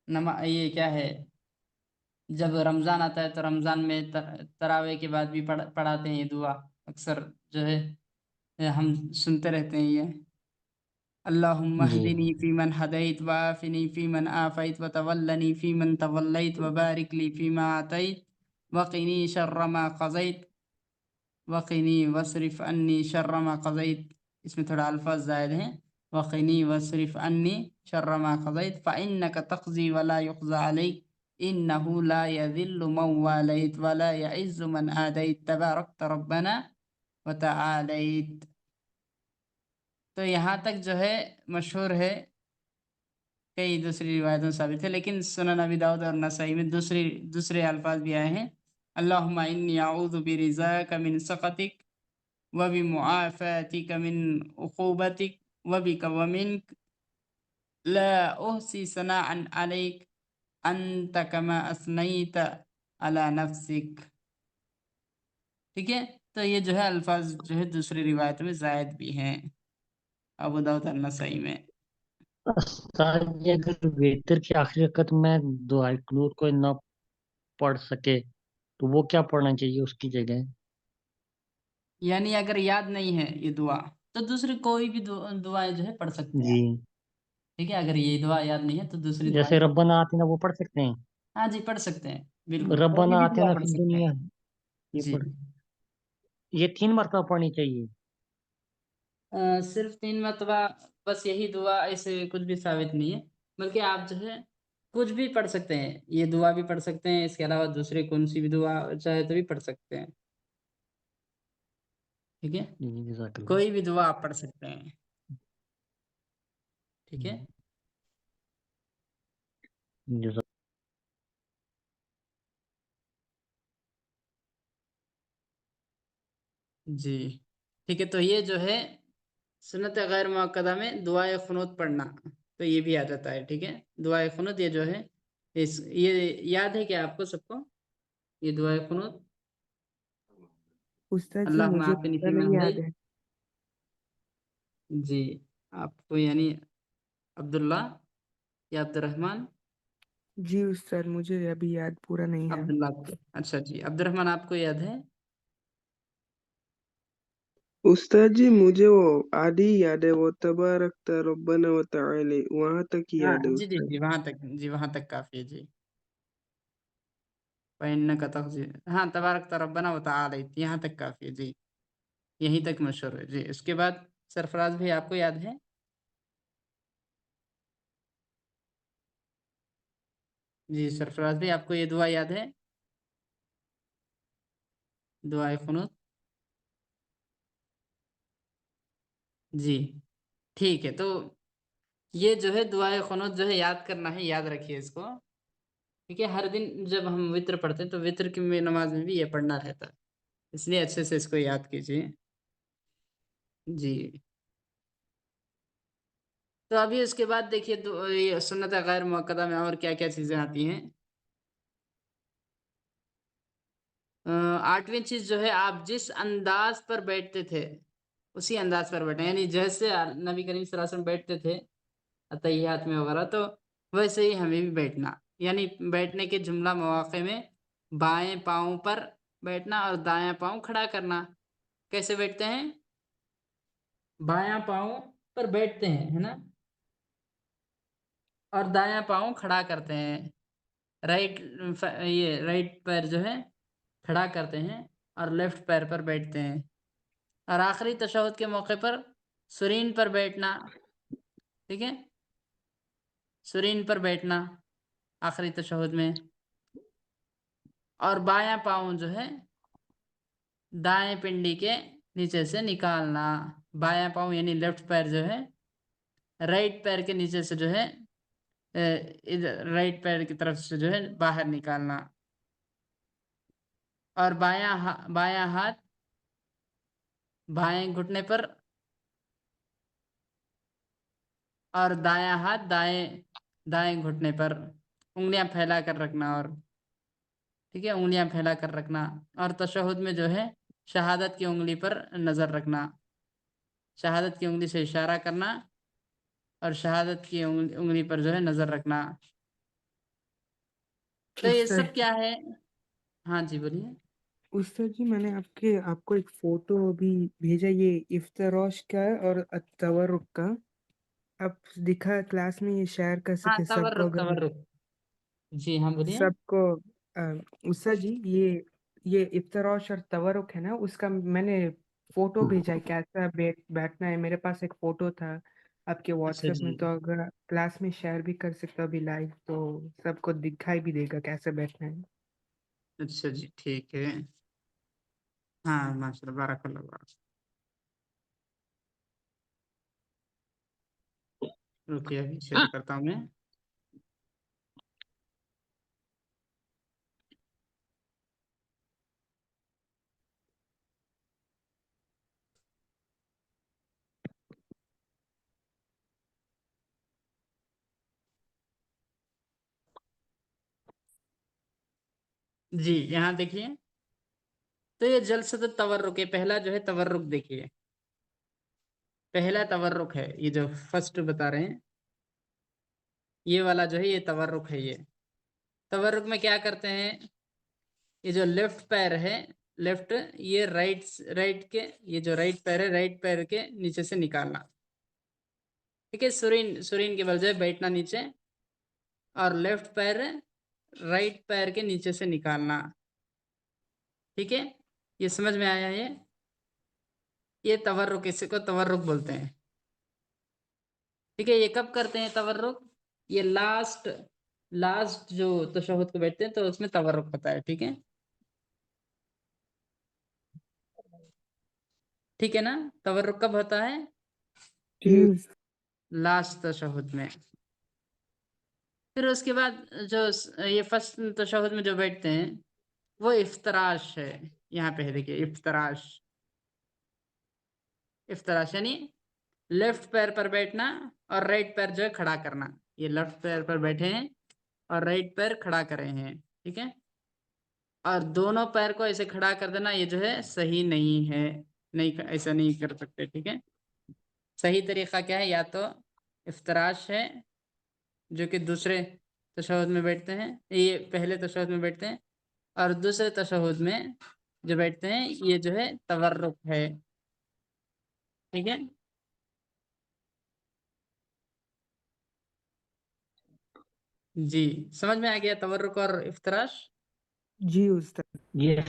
Speaker 1: یہ کیا ہے، جب رمضان آتا ہے تو رمضان میں تراویح کے بعد بھی پڑھاتے ہیں یہ دعا. اکثر جو ہے ہم سنتے رہتے ہیں یہ. اللہم
Speaker 4: جی
Speaker 1: اہدنی فیمن ہدیت وعافنی فیمن عافیت وتولنی فیمن تولیت وبارک لی فیما آتیت وقنی شر ما قضیت وقنی وصرف انی شر ما قضیت. اس میں تھوڑا الفاظ زائد ہیں. وقنی وصرف انی شر ما قضیت فانک تقضی ولا یقضى علیک انه لا يذل من والیت ولا يعز من عادیت تبارکت ربنا وتعالیت. تو یہاں تک جو ہے مشہور ہے، کئی دوسری روایتوں سے ثابت ہے، لیکن سنن ابی داؤد اور نسائی میں دوسرے الفاظ بھی آئے ہیں. اللہم انی اعوذ برضاک من سخطک وبمعافاتك من عقوبتك وبك ومنك لا أحصي ثناء عليك أنت كما أثنيت على نفسك. ٹھیک ہے، تو یہ جو ہے الفاظ جو ہے دوسری روایت میں زائد بھی ہیں، ابو داؤد اور نسائی میں.
Speaker 4: استاد جی اگر ویتر کی آخری رکعت میں دعائے قنوت کو نہ پڑھ سکے تو وہ کیا پڑھنا چاہیے اس کی جگہ؟
Speaker 1: یعنی اگر یاد نہیں ہے یہ دعا تو دوسری کوئی بھی دعائیں جو ہے پڑھ سکتے ہیں.
Speaker 4: جی
Speaker 1: ٹھیک ہے، اگر یہ دعا یاد نہیں ہے تو دوسری
Speaker 4: جیسے
Speaker 1: دعائیں
Speaker 4: ربنا آتنا وہ پڑھ سکتے ہیں؟
Speaker 1: ہاں جی پڑھ سکتے ہیں، بالکل کوئی
Speaker 4: ربنا
Speaker 1: بھی دعا
Speaker 4: آتنا
Speaker 1: پڑھ
Speaker 4: فی
Speaker 1: سکتے
Speaker 4: الدنیا،
Speaker 1: ہیں.
Speaker 4: یہ
Speaker 1: جی
Speaker 4: پڑھ، یہ 3 مرتبہ پڑھنی چاہیے.
Speaker 1: صرف 3 مرتبہ بس یہی دعا ایسے کچھ بھی ثابت نہیں ہے، بلکہ آپ جو ہے کچھ بھی پڑھ سکتے ہیں، یہ دعا بھی پڑھ سکتے ہیں، اس کے علاوہ دوسری کون سی بھی دعا چاہے تو بھی پڑھ سکتے ہیں. ٹھیک ہے،
Speaker 4: جی جزاک اللہ.
Speaker 1: کوئی بھی دعا آپ پڑھ سکتے ہیں. ٹھیک ہے،
Speaker 4: جزاک
Speaker 1: جی ٹھیک ہے. تو یہ جو ہے سنت غیر مؤکدہ میں دعائے قنوت پڑھنا، تو یہ بھی آ جاتا ہے. ٹھیک ہے، دعائے قنوت یہ جو ہے یہ یاد ہے کہ آپ کو سب کو یہ دعائے قنوت؟
Speaker 2: استاد جی
Speaker 1: اللہم
Speaker 2: مجھے
Speaker 1: آتنی
Speaker 2: پورا
Speaker 1: فیمن
Speaker 2: نہیں یاد
Speaker 1: ہدیت.
Speaker 2: ہے.
Speaker 1: جی آپ کو یعنی عبداللہ یا عبد الرحمن؟
Speaker 2: جی استاد مجھے ابھی یاد پورا نہیں ہے.
Speaker 1: عبداللہ کو، اچھا جی عبد الرحمن آپ کو یاد ہے؟
Speaker 2: استاد جی مجھے وہ آدھی یاد ہے، وہ تبارک ربنا و تعالی، وہاں تک ہی
Speaker 1: ہاں
Speaker 2: یاد ہے
Speaker 1: جی جی
Speaker 2: استاد.
Speaker 1: جی وہاں تک، جی وہاں تک کافی ہے. جی فإنك تقضي، ہاں تبارک ربنا وتعالى، یہاں تک کافی ہے. جی یہیں تک مشہور ہے. جی اس کے بعد سرفراز بھی آپ کو یاد ہے؟ جی سرفراز بھی آپ کو یہ دعا یاد ہے، دعائے قنوت؟ جی ٹھیک ہے، تو یہ جو ہے دعائے قنوت جو ہے یاد کرنا ہے، یاد رکھیے اس کو. ٹھیک ہے، ہر دن جب ہم وطر پڑھتے ہیں تو وطر کی نماز میں بھی یہ پڑھنا رہتا ہے، اس لیے اچھے سے اس کو یاد کیجیے. جی تو ابھی اس کے بعد دیکھیے یہ سنت غیر مؤکدہ میں اور کیا کیا چیزیں آتی ہیں. 8ویں چیز جو ہے آپ جس انداز پر بیٹھتے تھے اسی انداز پر بیٹھیں، یعنی جیسے نبی کریم صلی اللہ علیہ وسلم بیٹھتے تھے اتحیات میں وغیرہ، تو ویسے ہی ہمیں بھی بیٹھنا. یعنی بیٹھنے کے جملہ مواقع میں بائیں پاؤں پر بیٹھنا اور دایاں پاؤں کھڑا کرنا. کیسے بیٹھتے ہیں؟ بایاں پاؤں پر بیٹھتے ہیں، ہے نا، اور دایاں پاؤں کھڑا کرتے ہیں. یہ رائٹ پیر جو ہے کھڑا کرتے ہیں اور لیفٹ پیر پر بیٹھتے ہیں. اور آخری تشہد کے موقع پر سرین پر بیٹھنا. ٹھیک ہے، سرین پر بیٹھنا آخری تشہد میں، اور بایاں پاؤں جو ہے دائیں پنڈی کے نیچے سے نکالنا. بایاں پاؤں یعنی لیفٹ پیر جو ہے رائٹ پیر کے نیچے سے جو ہے رائٹ پیر کی طرف سے جو ہے باہر نکالنا. اور بایاں ہاتھ بائیں گھٹنے پر اور دایاں ہاتھ دائیں گھٹنے پر، انگلیاں پھیلا کر رکھنا. اور ٹھیک ہے، انگلیاں پھیلا کر رکھنا. اور تشہد میں جو ہے شہادت کی انگلی پر نظر رکھنا، شہادت کی انگلی سے اشارہ کرنا اور شہادت کی انگلی پر جو ہے نظر رکھنا. تو یہ سب
Speaker 2: استاد
Speaker 1: کیا ہے؟ ہاں جی بولیے.
Speaker 2: استاد جی میں نے آپ کو ایک فوٹو بھی بھیجا، یہ افتراش کا اور التورک کا. آپ دکھا کلاس میں یہ شیئر کر
Speaker 1: ہاں
Speaker 2: سکے سب کو،
Speaker 1: تورک
Speaker 2: اگر
Speaker 1: تورک، جی ہاں بولیے.
Speaker 2: سب کو. استاد جی یہ افتراش اور تورک ہے نا، اس کا میں نے فوٹو بھیجا ہے، کیسا بیٹھنا ہے. میرے پاس ایک فوٹو تھا آپ کے واٹس
Speaker 1: اچھا
Speaker 2: ایپ میں،
Speaker 1: جی،
Speaker 2: تو اگر کلاس میں شیئر بھی کر سکتا ابھی لائیو تو سب کو دکھائی بھی دے گا کیسے بیٹھنا ہے.
Speaker 1: اچھا جی ٹھیک ہے. ہاں ماشاء اللہ، بارک اللہ بارک. رکیے ابھی شیئر کرتا ہوں میں. جی یہاں دیکھیے تو یہ جلسۃ التورک ہے، پہلا جو ہے تورک دیکھیے، پہلا تورک ہے، یہ جو فرسٹ بتا رہے ہیں یہ والا جو ہے یہ تورک ہے۔ یہ تورک میں کیا کرتے ہیں، یہ جو لیفٹ پیر ہے، لیفٹ یہ رائٹ کے، یہ جو رائٹ پیر ہے رائٹ پیر کے نیچے سے نکالنا، ٹھیک ہے، سرین کے بل جو ہے بیٹھنا نیچے، اور لیفٹ پیر رائٹ پیر کے نیچے سے نکالنا، ٹھیک ہے، یہ سمجھ میں آیا ہے؟ یہ تورک، اس کو تورک بولتے ہیں، ٹھیک ہے۔ یہ کب کرتے ہیں تورک؟ یہ لاسٹ جو تشہد کو بیٹھتے ہیں تو اس میں تورک ہوتا ہے، ٹھیک ہے، ٹھیک ہے نا، تورک کب ہوتا ہے؟
Speaker 2: جی
Speaker 1: لاسٹ تشہد میں۔ پھر اس کے بعد جو یہ فرسٹ تشہد میں جو بیٹھتے ہیں وہ افتراش ہے، یہاں پہ دیکھیے افتراش یعنی لیفٹ پیر پر بیٹھنا اور رائٹ پیر جو ہے کھڑا کرنا، یہ لیفٹ پیر پر بیٹھے ہیں اور رائٹ پیر کھڑا کرے ہیں، ٹھیک ہے، اور دونوں پیر کو ایسے کھڑا کر دینا، یہ جو ہے صحیح نہیں ہے، نہیں ایسا نہیں کر سکتے، ٹھیک ہے۔ صحیح طریقہ کیا ہے، یا تو افتراش ہے جو کہ دوسرے تشہد میں بیٹھتے ہیں، یہ پہلے تشہد میں بیٹھتے ہیں، اور دوسرے تشہد میں جو بیٹھتے ہیں یہ جو ہے تورک ہے، ٹھیک ہے۔ جی سمجھ میں آ گیا تورک اور افتراش؟
Speaker 2: جی استاد
Speaker 4: یہ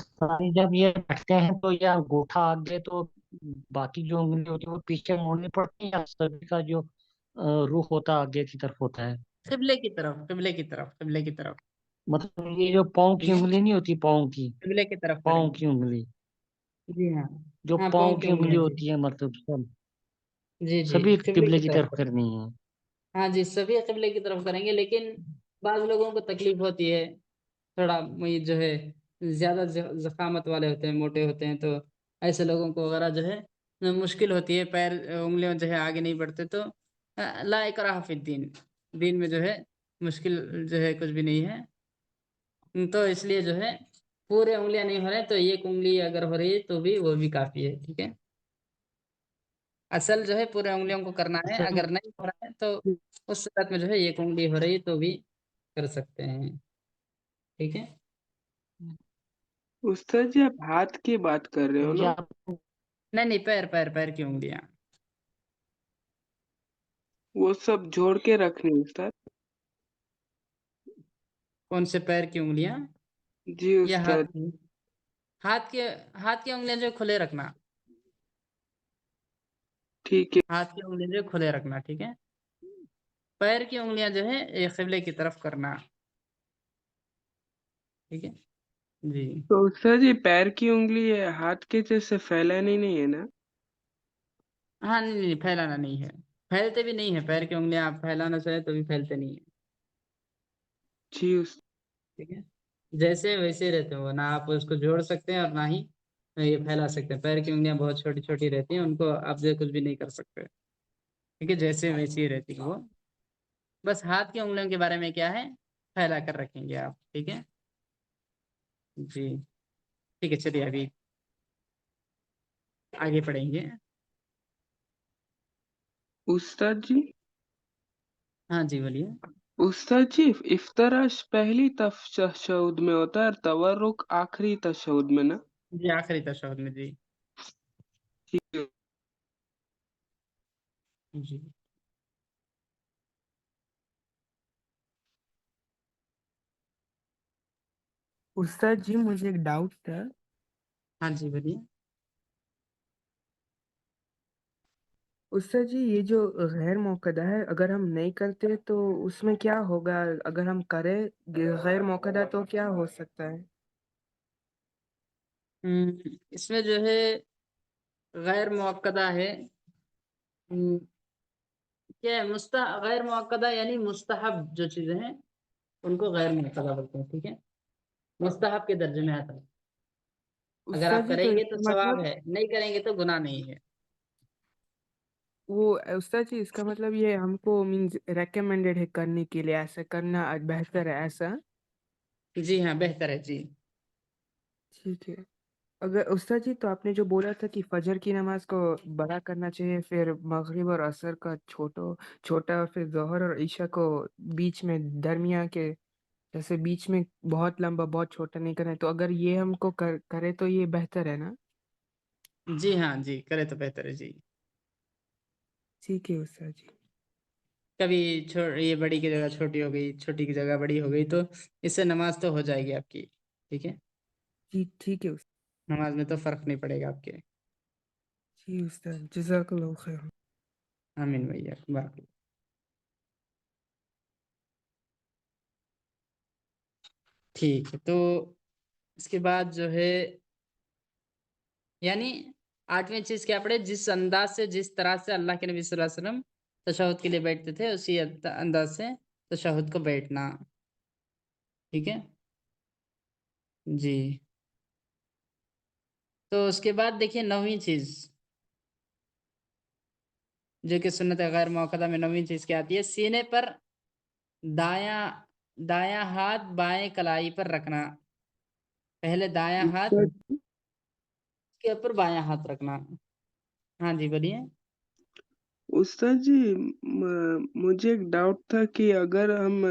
Speaker 4: ساری جب یہ بیٹھتے ہیں تو یا انگوٹھا آگے تو باقی جو انگلی ہوتی ہے وہ پیچھے موڑنی پڑتی ہے، یا سبھی کا جو رخ ہوتا ہے آگے کی طرف ہوتا ہے؟
Speaker 1: قبلے کی طرف، قبلے کی طرف، قبلے کی طرف،
Speaker 4: مطلب یہ جو پاؤں کی
Speaker 1: ٹھیک ہے،
Speaker 4: انگلی نہیں ہوتی، پاؤں کی
Speaker 1: قبلے کی طرف کریں
Speaker 4: پاؤں
Speaker 1: گے،
Speaker 4: کی انگلی،
Speaker 1: جی ہاں،
Speaker 4: جو
Speaker 1: ہاں
Speaker 4: پاؤں
Speaker 1: پاؤں کی
Speaker 4: کی انگلی
Speaker 1: انگلیاں، جی
Speaker 4: ہوتی ہے، مطلب
Speaker 1: جی جی
Speaker 4: سبھی
Speaker 1: قبلے
Speaker 4: قبلے
Speaker 1: کی
Speaker 4: کی
Speaker 1: طرف
Speaker 4: طرف
Speaker 1: کریں گے،
Speaker 4: کرنی ہے۔
Speaker 1: ہاں جی سبھی قبلے کی طرف کریں گے، لیکن بعض لوگوں کو تکلیف ہوتی ہے، تھوڑا یہ جو ہے زیادہ زخامت والے ہوتے ہیں، موٹے ہوتے ہیں، تو ایسے لوگوں کو وغیرہ جو ہے مشکل ہوتی ہے، پیر انگلیاں جو ہے آگے نہیں بڑھتے، تو لا اکراہ فی الدین، دین میں جو ہے مشکل جو ہے کچھ بھی نہیں ہے، تو اس لیے جو ہے پورے انگلیاں نہیں ہو رہے تو ایک انگلی اگر ہو رہی ہے تو بھی وہ بھی کافی ہے، ٹھیک ہے۔ اصل جو ہے پورے انگلیوں کو کرنا ہے، اگر نہیں ہو رہا ہے تو اس صورت میں جو ہے ایک انگلی ہو رہی ہے تو بھی کر سکتے ہیں، ٹھیک ہے۔
Speaker 2: استاد جی آپ ہاتھ کی بات کر رہے ہو نا؟
Speaker 4: یا
Speaker 1: نہیں پیر کی انگلیاں،
Speaker 2: وہ سب جوڑ کے رکھنی استاد؟
Speaker 1: کون سے پیر کی انگلیاں؟
Speaker 2: جی
Speaker 1: یا
Speaker 2: استاد
Speaker 1: ہاتھ کی انگلیاں جو کھلے رکھنا،
Speaker 2: ٹھیک ہے
Speaker 1: ہاتھ کی انگلیاں جو کھلے رکھنا، ٹھیک ہے، پیر کی انگلیاں جو ہے ایک قبلے کی طرف کرنا، ٹھیک ہے، جی
Speaker 2: تو استاد جی پیر کی انگلی ہے ہاتھ کے جیسے پھیلانی نہیں ہے نا؟
Speaker 1: ہاں نہیں پھیلانا نہیں ہے، پھیلتے بھی نہیں ہے، پیر کی انگلیاں آپ پھیلانا چاہے تو بھی پھیلتے نہیں ہیں،
Speaker 2: جی
Speaker 1: ٹھیک ہے، جیسے ویسے رہتے ہو، نہ آپ اس کو جوڑ سکتے ہیں اور نہ ہی یہ پھیلا سکتے ہیں، پیر کی انگلیاں بہت چھوٹی چھوٹی رہتی ہیں، ان کو آپ جو کچھ بھی نہیں کر سکتے، ٹھیک ہے، جیسے ویسی ہی رہتی ہے وہ، بس ہاتھ کی انگلیوں کے بارے میں کیا ہے پھیلا کر رکھیں گے آپ، ٹھیک ہے، جی ٹھیک ہے، چلیے ابھی آگے پڑھیں گے،
Speaker 2: استاد جی
Speaker 1: ہاں جی بولیے۔
Speaker 2: استاد جی افتراش پہلی تشہد میں ہوتا ہے اور تورک آخری تشہد میں نا؟
Speaker 1: جی آخری تشہد میں، جی
Speaker 2: ٹھیک ہے
Speaker 1: جی
Speaker 2: استاد جی مجھے ایک ڈاؤٹ تھا،
Speaker 1: ہاں جی بولیے۔
Speaker 2: استاد جی یہ جو غیر موقدہ ہے اگر ہم نہیں کرتے تو اس میں کیا ہوگا، اگر ہم کریں غیر موقدہ تو کیا ہو سکتا ہے؟
Speaker 1: اس میں جو ہے غیر موقدہ ہے، کیا ہے غیر موقدہ یعنی مستحب جو چیزیں ہیں ان کو غیر موقدہ بولتے ہیں، ٹھیک ہے، مستحب کے درجے میں آتا ہے، اگر
Speaker 2: استاد
Speaker 1: آپ
Speaker 2: جی
Speaker 1: کریں
Speaker 2: تو
Speaker 1: گے
Speaker 2: اس
Speaker 1: تو
Speaker 2: کا
Speaker 1: ثواب
Speaker 2: مطلب
Speaker 1: ہے، نہیں کریں گے تو گناہ نہیں ہے،
Speaker 2: وہ استاد جی اس کا مطلب یہ ہم کو مینز ریکمینڈیڈ ہے کرنے کے لیے، ایسا کرنا بہتر ہے ایسا؟
Speaker 1: جی ہاں بہتر ہے جی.
Speaker 2: ٹھیک ہے. اگر استاد جی تو آپ نے جو بولا تھا کہ فجر کی نماز کو بڑا کرنا چاہیے، پھر مغرب اور عصر کا چھوٹا، اور پھر ظہر اور عشاء کو بیچ میں درمیان کے جیسے بیچ میں بہت لمبا بہت چھوٹا نہیں کرنا ہے، تو اگر یہ ہم کو کرے تو یہ بہتر ہے نا؟
Speaker 1: جی ہاں جی کرے تو بہتر ہے جی.
Speaker 2: ٹھیک ہے استاد جی.
Speaker 1: کبھی یہ بڑی کی جگہ چھوٹی ہو گئی، چھوٹی کی جگہ بڑی ہو گئی، تو اس سے نماز تو ہو جائے گی آپ کی. ٹھیک ہے،
Speaker 2: جی ٹھیک ہے استاد.
Speaker 1: نماز میں تو فرق نہیں پڑے گا آپ کے.
Speaker 2: جی استاد، جزاک اللہ خیر.
Speaker 1: آمین بھیا بارک اللہ. ٹھیک ہے، تو اس کے بعد جو ہے یعنی 8ویں چیز کیا پڑے، جس انداز سے جس طرح سے اللہ کے نبی صلی اللہ علیہ وسلم تشہد کے لیے بیٹھتے تھے اسی انداز سے تشہد کو بیٹھنا. ٹھیک ہے جی. تو اس کے بعد دیکھیے 9ویں چیز جو کہ سنت غیر موقدہ میں 9ویں چیز کیا آتی ہے، سینے پر دایاں ہاتھ بائیں کلائی پر رکھنا. پہلے دایاں ہاتھ
Speaker 2: استاد
Speaker 1: کے اوپر بایاں ہاتھ رکھنا. ہاں جی بولیے.
Speaker 2: استاد جی مجھے ایک ڈاؤٹ تھا کہ اگر ہم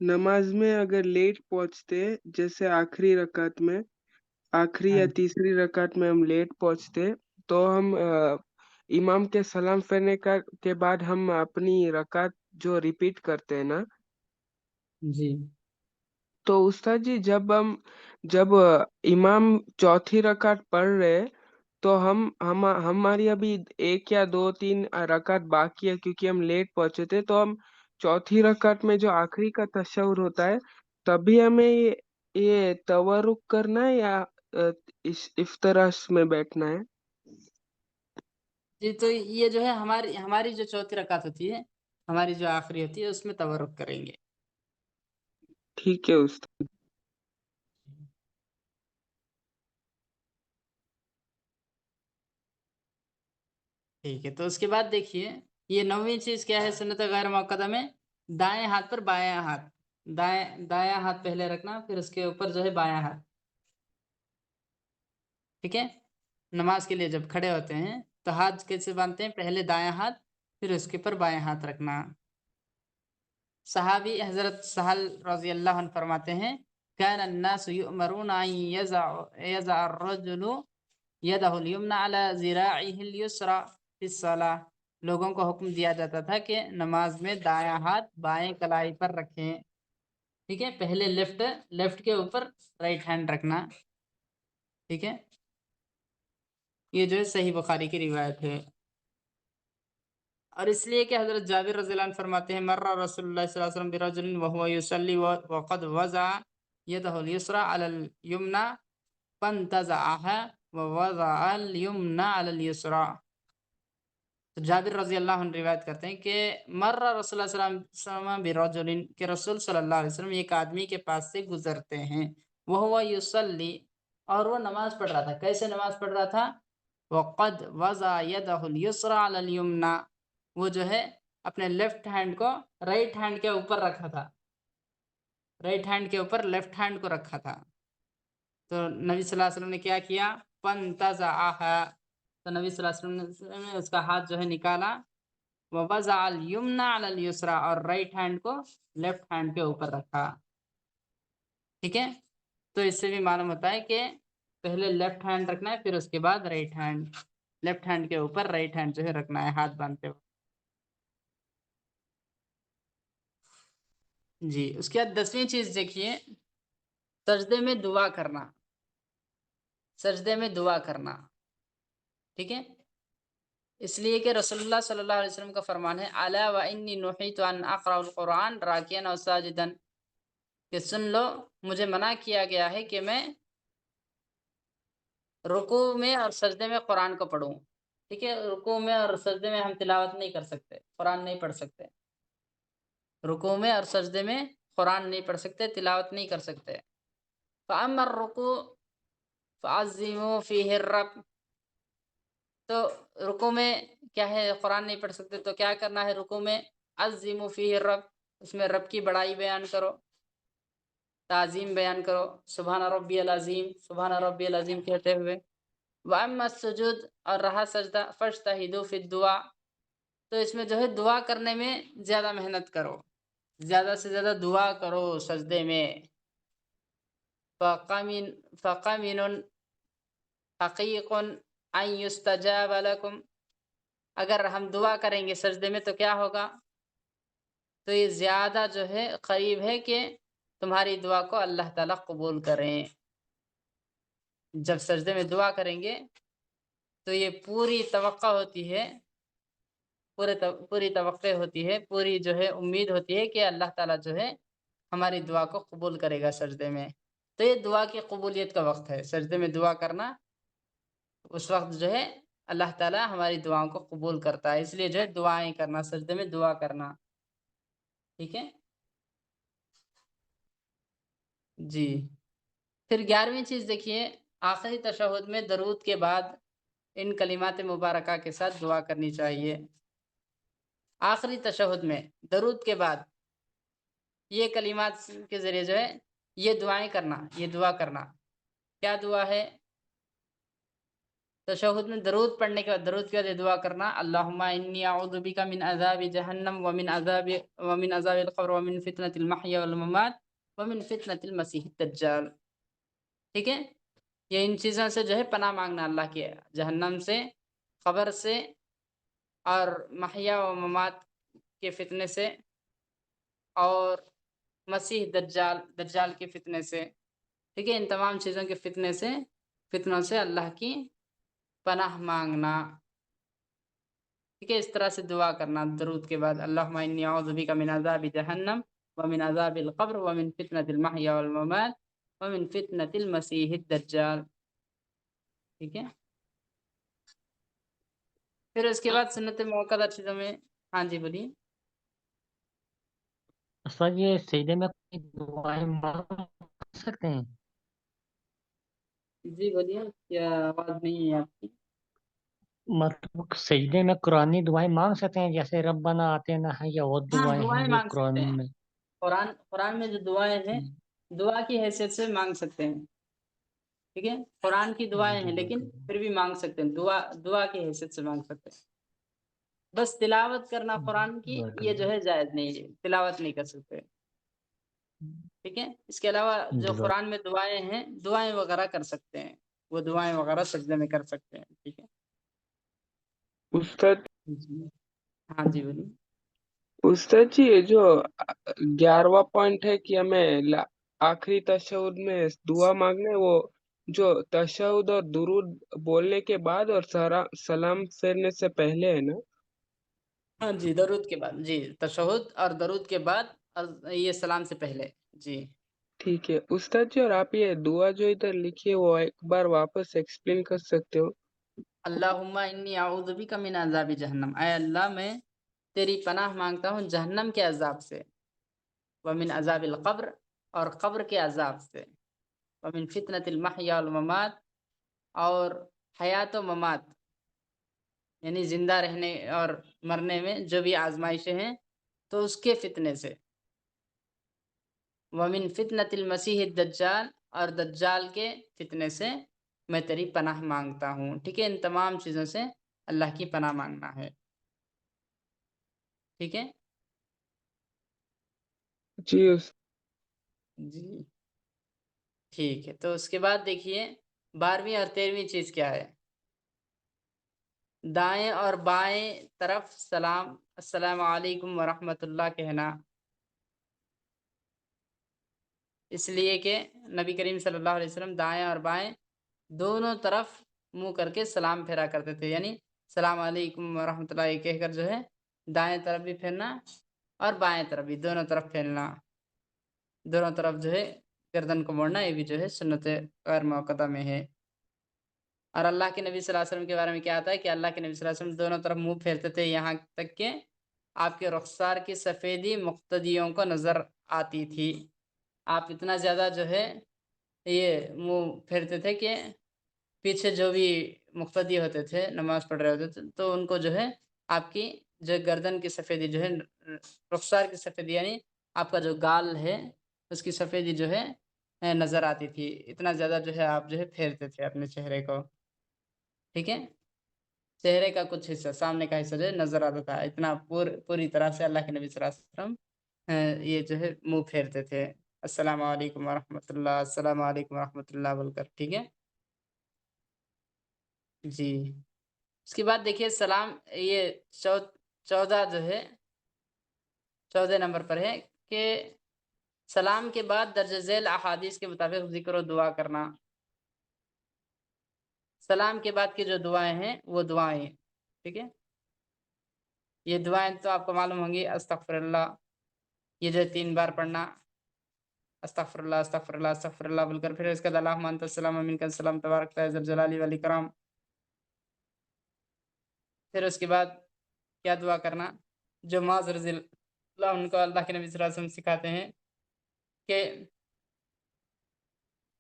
Speaker 2: نماز میں اگر لیٹ پہنچتے، جیسے آخری رکعت میں، آخری یا تیسری رکعت میں ہم لیٹ پہنچتے، تو ہم امام کے سلام پھیرنے کے بعد ہم اپنی رکعت جو ریپیٹ کرتے ہیں نا،
Speaker 1: جی
Speaker 2: تو استاد جی جب امام چوتھی رکعت پڑھ رہے، تو ہماری ابھی 1 یا 2 3 رکعت باقی ہے، کیونکہ ہم لیٹ پہنچے تھے، تو ہم چوتھی رکعت میں جو آخری کا تشہد ہوتا ہے تبھی ہمیں یہ تورک کرنا ہے یا افتراش میں بیٹھنا ہے؟
Speaker 1: جی. تو یہ جو ہے ہماری جو چوتھی رکعت ہوتی ہے، ہماری جو آخری ہوتی ہے، اس میں تورک کریں گے.
Speaker 2: ٹھیک ہے استاد.
Speaker 1: ٹھیک ہے، تو اس کے بعد دیکھیے یہ 9ویں چیز کیا ہے سنت غیر موقدہ میں، دائیں ہاتھ پر بایاں ہاتھ. دایاں ہاتھ پہلے رکھنا، پھر اس کے اوپر جو ہے بایاں ہاتھ. ٹھیک ہے، نماز کے لیے جب کھڑے ہوتے ہیں تو ہاتھ کیسے باندھتے ہیں، پہلے دایاں ہاتھ پھر اس کے اوپر بایاں ہاتھ رکھنا. صحابی حضرت سہل رضی اللہ عنہ فرماتے ہیں، كان الناس يؤمرون ان يضع الرجل يده اليمنى على ذراعه اليسرى في الصلاة. لوگوں کو حکم دیا جاتا تھا کہ نماز میں دایاں ہاتھ بائیں کلائی پر رکھیں. ٹھیک ہے، پہلے لیفٹ کے اوپر رائٹ ہینڈ رکھنا. ٹھیک ہے، یہ جو ہے صحیح بخاری کی روایت ہے. اور اس لیے کہ حضرت جابر رضی اللہ عنہ فرماتے ہیں، مر رسول اللہ صلی اللہ علیہ وسلم برجل وهو يصلي وقد وضع يده اليسرى على اليمنى فانتزعها ووضع اليمنى على اليسرى. تو جابر رضی اللہ عنہ روایت کرتے ہیں کہ مر رسول اللہ صلی اللہ علیہ وسلم برجل، کہ رسول صلی اللہ علیہ وسلم ایک آدمی کے پاس سے گزرتے ہیں، وهو يصلي، اور وہ نماز پڑھ رہا تھا. کیسے نماز پڑھ رہا تھا، وقد وضع يده اليسرى على اليمنى، وہ جو ہے اپنے لیفٹ ہینڈ کو رائٹ ہینڈ کے اوپر رکھا تھا، رائٹ ہینڈ کے اوپر لیفٹ ہینڈ کو رکھا تھا. تو نبی صلی اللہ علیہ وسلم نے کیا کیا، فانتزعها، تو نبی صلی اللہ علیہ وسلم نے اس کا ہاتھ جو ہے نکالا، ووضع اليمنى على اليسرى، اور رائٹ ہینڈ کو لیفٹ ہینڈ کے اوپر رکھا. ٹھیک ہے، تو اس سے بھی معلوم ہوتا ہے کہ پہلے لیفٹ ہینڈ رکھنا ہے، پھر اس کے بعد رائٹ ہینڈ، لیفٹ ہینڈ کے اوپر رائٹ ہینڈ جو ہے رکھنا ہے ہاتھ باندھتے ہوئے. جی. اس کے بعد 10ویں چیز دیکھیے، سجدے میں دعا کرنا. سجدے میں دعا کرنا. ٹھیک ہے، اس لیے کہ رسول اللہ صلی اللہ علیہ وسلم کا فرمان ہے، الا وانی نہیت ان اقرا القرآن راکعا او ساجدا، کہ سن لو مجھے منع کیا گیا ہے کہ میں رکوع میں اور سجدے میں قرآن کو پڑھوں. ٹھیک ہے، رکوع میں اور سجدے میں ہم تلاوت نہیں کر سکتے، قرآن نہیں پڑھ سکتے. رکوع میں اور سجدے میں قرآن نہیں پڑھ سکتے، تلاوت نہیں کر سکتے. فاما الرکوع فعظموا فیہ الرب، تو رکوع میں کیا ہے، قرآن نہیں پڑھ سکتے تو کیا کرنا ہے، رکوع میں عظموا فیہ الرب، اس میں رب کی بڑائی بیان کرو. تعظیم بیان کرو، سبحان ربی العظیم، سبحان ربی العظیم کہتے ہوئے. وَأَمَّا السُّجُودُ، اور رہا سجدہ، فَاجْتَهِدُوا فِي الدُّعَاء، تو اس میں جو ہے دعا کرنے میں زیادہ محنت کرو، زیادہ سے زیادہ دعا کرو سجدے میں. فَقَمِنٌ حَقِيقٌ أَن يُسْتَجَابَ لَكُمْ، اگر ہم دعا کریں گے سجدے میں تو کیا ہوگا؟ تو یہ زیادہ جو ہے قریب ہے کہ تمہاری دعا کو اللہ تعالیٰ قبول کریں. جب سجدے میں دعا کریں گے تو یہ پوری توقع ہوتی ہے، پوری توقع ہوتی ہے، پوری جو ہے امید ہوتی ہے کہ اللہ تعالیٰ جو ہے ہماری دعا کو قبول کرے گا سجدے میں. تو یہ دعا کی قبولیت کا وقت ہے، سجدے میں دعا کرنا. اس وقت جو ہے اللہ تعالیٰ ہماری دعاؤں کو قبول کرتا ہے، اس لیے جو ہے دعائیں کرنا، سجدے میں دعا کرنا. ٹھیک ہے جی. پھر 11ویں چیز دیکھیے، آخری تشہد میں درود کے بعد ان کلمات مبارکہ کے ساتھ دعا کرنی چاہیے. آخری تشہد میں درود کے بعد یہ کلمات کے ذریعے جو ہے یہ دعائیں کرنا، یہ دعا کرنا. کیا دعا ہے؟ تشہد میں درود پڑھنے کے بعد، درود کے بعد یہ دعا کرنا، اللہم انی اعوذ بک من عذاب جہنم ومن عذاب القبر ومن فتنة المحیا والممات ومن فتنة المسیح الدجال. ٹھیک ہے، یہ ان چیزوں سے جو ہے پناہ مانگنا اللہ کی، جہنم سے، قبر سے، اور محیا و ممات کے فتنے سے، اور مسیح دجال کے فتنے سے. ٹھیک ہے، ان تمام چیزوں کے فتنوں سے اللہ کی پناہ مانگنا. ٹھیک ہے، اس طرح سے دعا کرنا درود کے بعد، اللہم انی اعوذ بک من عذاب جہنم ومن عذاب القبر ومن فتنة المحیا والممات ومن فتنة المسیح الدجال. ٹھیک ہے، پھر اس کے بعد سنت موقدہ چیزوں میں، ہاں جی بولیے.
Speaker 4: سر یہ سجدے میں کوئی دعائیں مانگ سکتے ہیں؟
Speaker 1: جی بولیے، کیا آواز نہیں ہے آپ کی؟
Speaker 4: مطلب سجدے میں قرآنی دعائیں مانگ سکتے ہیں، جیسے ربنا آتینا ہے یا اور
Speaker 1: ہاں،
Speaker 4: دعائیں ہیں
Speaker 1: دعائیں
Speaker 4: جو
Speaker 1: مانگ سکتے
Speaker 4: قرآن
Speaker 1: ہیں.
Speaker 4: میں؟
Speaker 1: قرآن میں جو دعائیں ہیں دعا کی حیثیت سے مانگ سکتے ہیں. ٹھیک ہے، قرآن کی دعائیں ہیں لیکن پھر بھی مانگ سکتے ہیں، دعا کی حیثیت سے مانگ سکتے ہیں. بس تلاوت کرنا قرآن کی یہ جو ہے جائز نہیں ہے، تلاوت نہیں کر سکتے. ٹھیک ہے، اس کے علاوہ جو قرآن میں دعائیں ہیں، دعائیں وغیرہ کر سکتے ہیں، وہ دعائیں وغیرہ سجدے میں کر سکتے ہیں. ٹھیک ہے
Speaker 2: استاد
Speaker 1: جی. ہاں جی بولیے.
Speaker 2: استاد جی، یہ جو 11واں پوائنٹ ہے کہ ہمیں آخری تشہد میں دعا مانگنا ہے، وہ جو تشہد اور درود بولنے کے بعد اور سلام پھیرنے سے پہلے ہے نا؟
Speaker 1: ہاں جی، درود کے بعد، جی تشہد اور درود کے بعد، اور یہ سلام سے پہلے. جی
Speaker 2: ٹھیک ہے استاد جی، اور آپ یہ دعا جو ادھر لکھی ہے وہ ایک بار واپس ایکسپلین کر سکتے ہو؟
Speaker 1: اللہم انی اعوذ بک من عذاب جہنم، اے اللہ میں تیری پناہ مانگتا ہوں جہنم کے عذاب سے، ومن عذاب القبر، اور قبر کے عذاب سے، ومن فتنة المحیا والممات، اور حیات و ممات یعنی زندہ رہنے اور مرنے میں جو بھی آزمائشیں ہیں تو اس کے فتنے سے، ومن فتنة المسیح الدجال، اور دجال کے فتنے سے میں تیری پناہ مانگتا ہوں. ٹھیک ہے، ان تمام چیزوں سے اللہ کی پناہ مانگنا ہے. ٹھیک ہے
Speaker 2: جی
Speaker 1: جی. ٹھیک ہے، تو اس کے بعد دیکھیے 12ویں اور 13ویں چیز کیا ہے. دائیں اور بائیں طرف سلام، السلام علیکم ورحمۃ اللہ کہنا، اس لیے کہ نبی کریم صلی اللہ علیہ وسلم دائیں اور بائیں دونوں طرف منہ کر کے سلام پھیرا کرتے تھے. یعنی السلام علیکم ورحمۃ اللہ کہہ کر جو ہے دائیں طرف بھی پھیرنا اور بائیں طرف بھی، دونوں طرف پھیرنا، دونوں طرف جو ہے گردن کو موڑنا، یہ بھی جو ہے سنت غیر موقدہ میں ہے. اور اللہ کے نبی صلی اللہ علیہ وسلم کے بارے میں کیا آتا ہے کہ اللہ کے نبی صلی اللہ علیہ وسلم دونوں طرف منہ پھیرتے تھے، یہاں تک کہ آپ کے رخسار کی سفیدی مقتدیوں کو نظر آتی تھی. آپ اتنا زیادہ جو ہے یہ منہ پھیرتے تھے کہ پیچھے جو بھی مقتدی ہوتے تھے، نماز پڑھ رہے ہوتے تھے، تو ان کو جو ہے آپ کی جو گردن کی سفیدی جو ہے، رخسار کی سفیدی یعنی آپ کا جو گال ہے اس کی سفیدی جو ہے نظر آتی تھی، اتنا زیادہ جو ہے آپ جو ہے پھیرتے تھے اپنے چہرے کو، ٹھیک ہے، چہرے کا کچھ حصہ، سامنے کا حصہ جو ہے نظر آتا تھا، اتنا پوری طرح سے اللہ کے نبی صلی اللہ علیہ وسلم یہ جو ہے منہ پھیرتے تھے، السلام علیکم ورحمۃ اللہ، السلام علیکم ورحمۃ اللہ بول کر، ٹھیک ہے جی۔ اس کے بعد دیکھیے سلام، یہ 14 جو ہے 14 نمبر پر ہے کہ سلام کے بعد درج ذیل احادیث کے مطابق ذکر و دعا کرنا۔ سلام کے بعد کی جو دعائیں ہیں وہ دعائیں ہیں، ٹھیک ہے، یہ دعائیں تو آپ کو معلوم ہوں گی، استغفر اللہ، یہ جو 3 بار پڑھنا، استغفر اللہ استغفر اللہ استغفر اللہ بول کر، پھر اس کے بعد اللہم انت السلام و منک السلام تبارک یا ذا الجلال والاکرام۔ پھر اس کے بعد کیا دعا کرنا، جو معاذ رضی اللہ عنہ کو اللہ کے نبی صلی اللہ علیہ وسلم سکھاتے ہیں کہ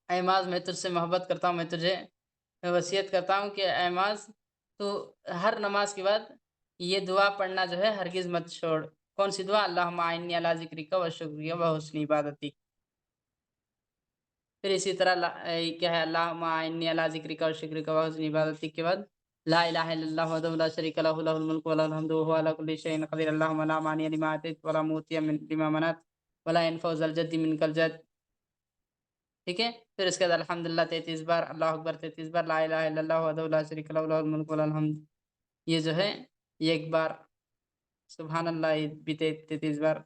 Speaker 1: اے معاذ میں تجھ سے محبت کرتا ہوں، میں تجھے وصیت کرتا ہوں کہ اے معاذ تو ہر نماز کے بعد یہ دعا پڑھنا جو ہے ہرگز مت چھوڑ۔ کون سی دعا؟ اللہم اعنی علی ذکرک و شکرک و حسن عبادتک۔ پھر اسی طرح کیا ہے، اللہم اعنی علی ذکرک و شکرک و حسن عبادتک کے بعد لا الہ الا اللہ وحدہ لا شریک لہ لہ الملک و لہ الحمد وهو علی کل شیء قدیر، اللہم لا مانع لما اعطیت ولا معطی لما منعت ولا ينفع ذا الجد منک الجد، ٹھیک ہے۔ پھر اس کے بعد الحمدللہ 33 بار، اللہ اکبر 33 بار، لا الہ الا اللہ وحدہ لا شریک لہ لہ الملک و لہ الحمد، یہ جو ہے یہ ایک بار، سبحان اللہ یہ بھی 33 بار۔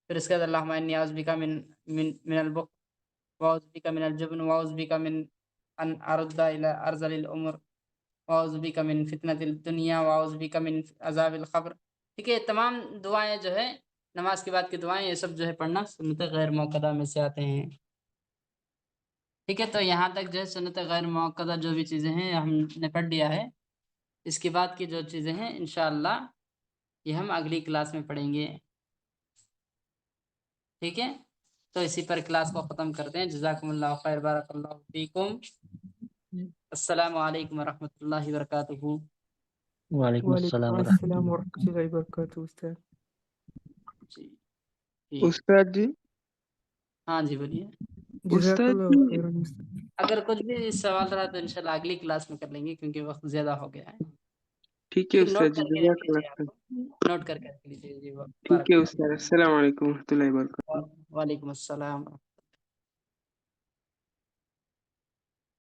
Speaker 1: پھر اس کے بعد اللہم انی اعوذ بک من البخل واعوذ بک من الجبن واعوذ بک من ان ارد الی ارذل الامور واعوذ بک من فتنۃ الدنیا واعوذ بک من عذاب القبر، ٹھیک ہے۔ تمام دعائیں جو ہے نماز کے بعد کی دعائیں، یہ سب جو ہے پڑھنا سنت غیر موقدہ میں سے آتے ہیں، ٹھیک ہے۔ تو یہاں تک جو ہے سنت غیر موقدہ جو بھی چیزیں ہیں ہم نے پڑھ لیا ہے، اس کے بعد کی جو چیزیں ہیں انشاءاللہ یہ ہم اگلی کلاس میں پڑھیں گے، ٹھیک ہے۔ تو اسی پر کلاس کو ختم کرتے ہیں، جزاکم اللہ خیر، بارک اللہ فیکم، السلام علیکم ورحمۃ اللہ وبرکاتہ۔
Speaker 4: وعلیکم السلام
Speaker 2: وعلیکم
Speaker 4: ورحمۃ
Speaker 2: السلام
Speaker 4: اللہ۔
Speaker 2: ورحمۃ اللہ وبرکاتہ استاد۔
Speaker 1: جی ٹھیک،
Speaker 2: استاد جی،
Speaker 1: ہاں جی بولیے،
Speaker 2: جزاک
Speaker 3: استاد
Speaker 2: اللہ
Speaker 3: جی
Speaker 2: خیرا استاد۔
Speaker 1: اگر کچھ بھی سوال رہا تو انشاءاللہ اگلی کلاس میں کر لیں گے کیونکہ وقت زیادہ ہو گیا ہے،
Speaker 2: ٹھیک ہے
Speaker 1: لیکن
Speaker 2: استاد
Speaker 1: نوٹ
Speaker 2: جی،
Speaker 1: کر کے رکھ
Speaker 2: جزاک اللہ
Speaker 1: لیجیے،
Speaker 2: خیر۔
Speaker 1: آپ نوٹ کر کے رکھ لیجیے جی،
Speaker 2: ٹھیک
Speaker 1: بارک
Speaker 2: ہے
Speaker 1: اللہ،
Speaker 2: استاد، السلام علیکم ورحمۃ اللہ وبرکاتہ۔
Speaker 1: وعلیکم السلام۔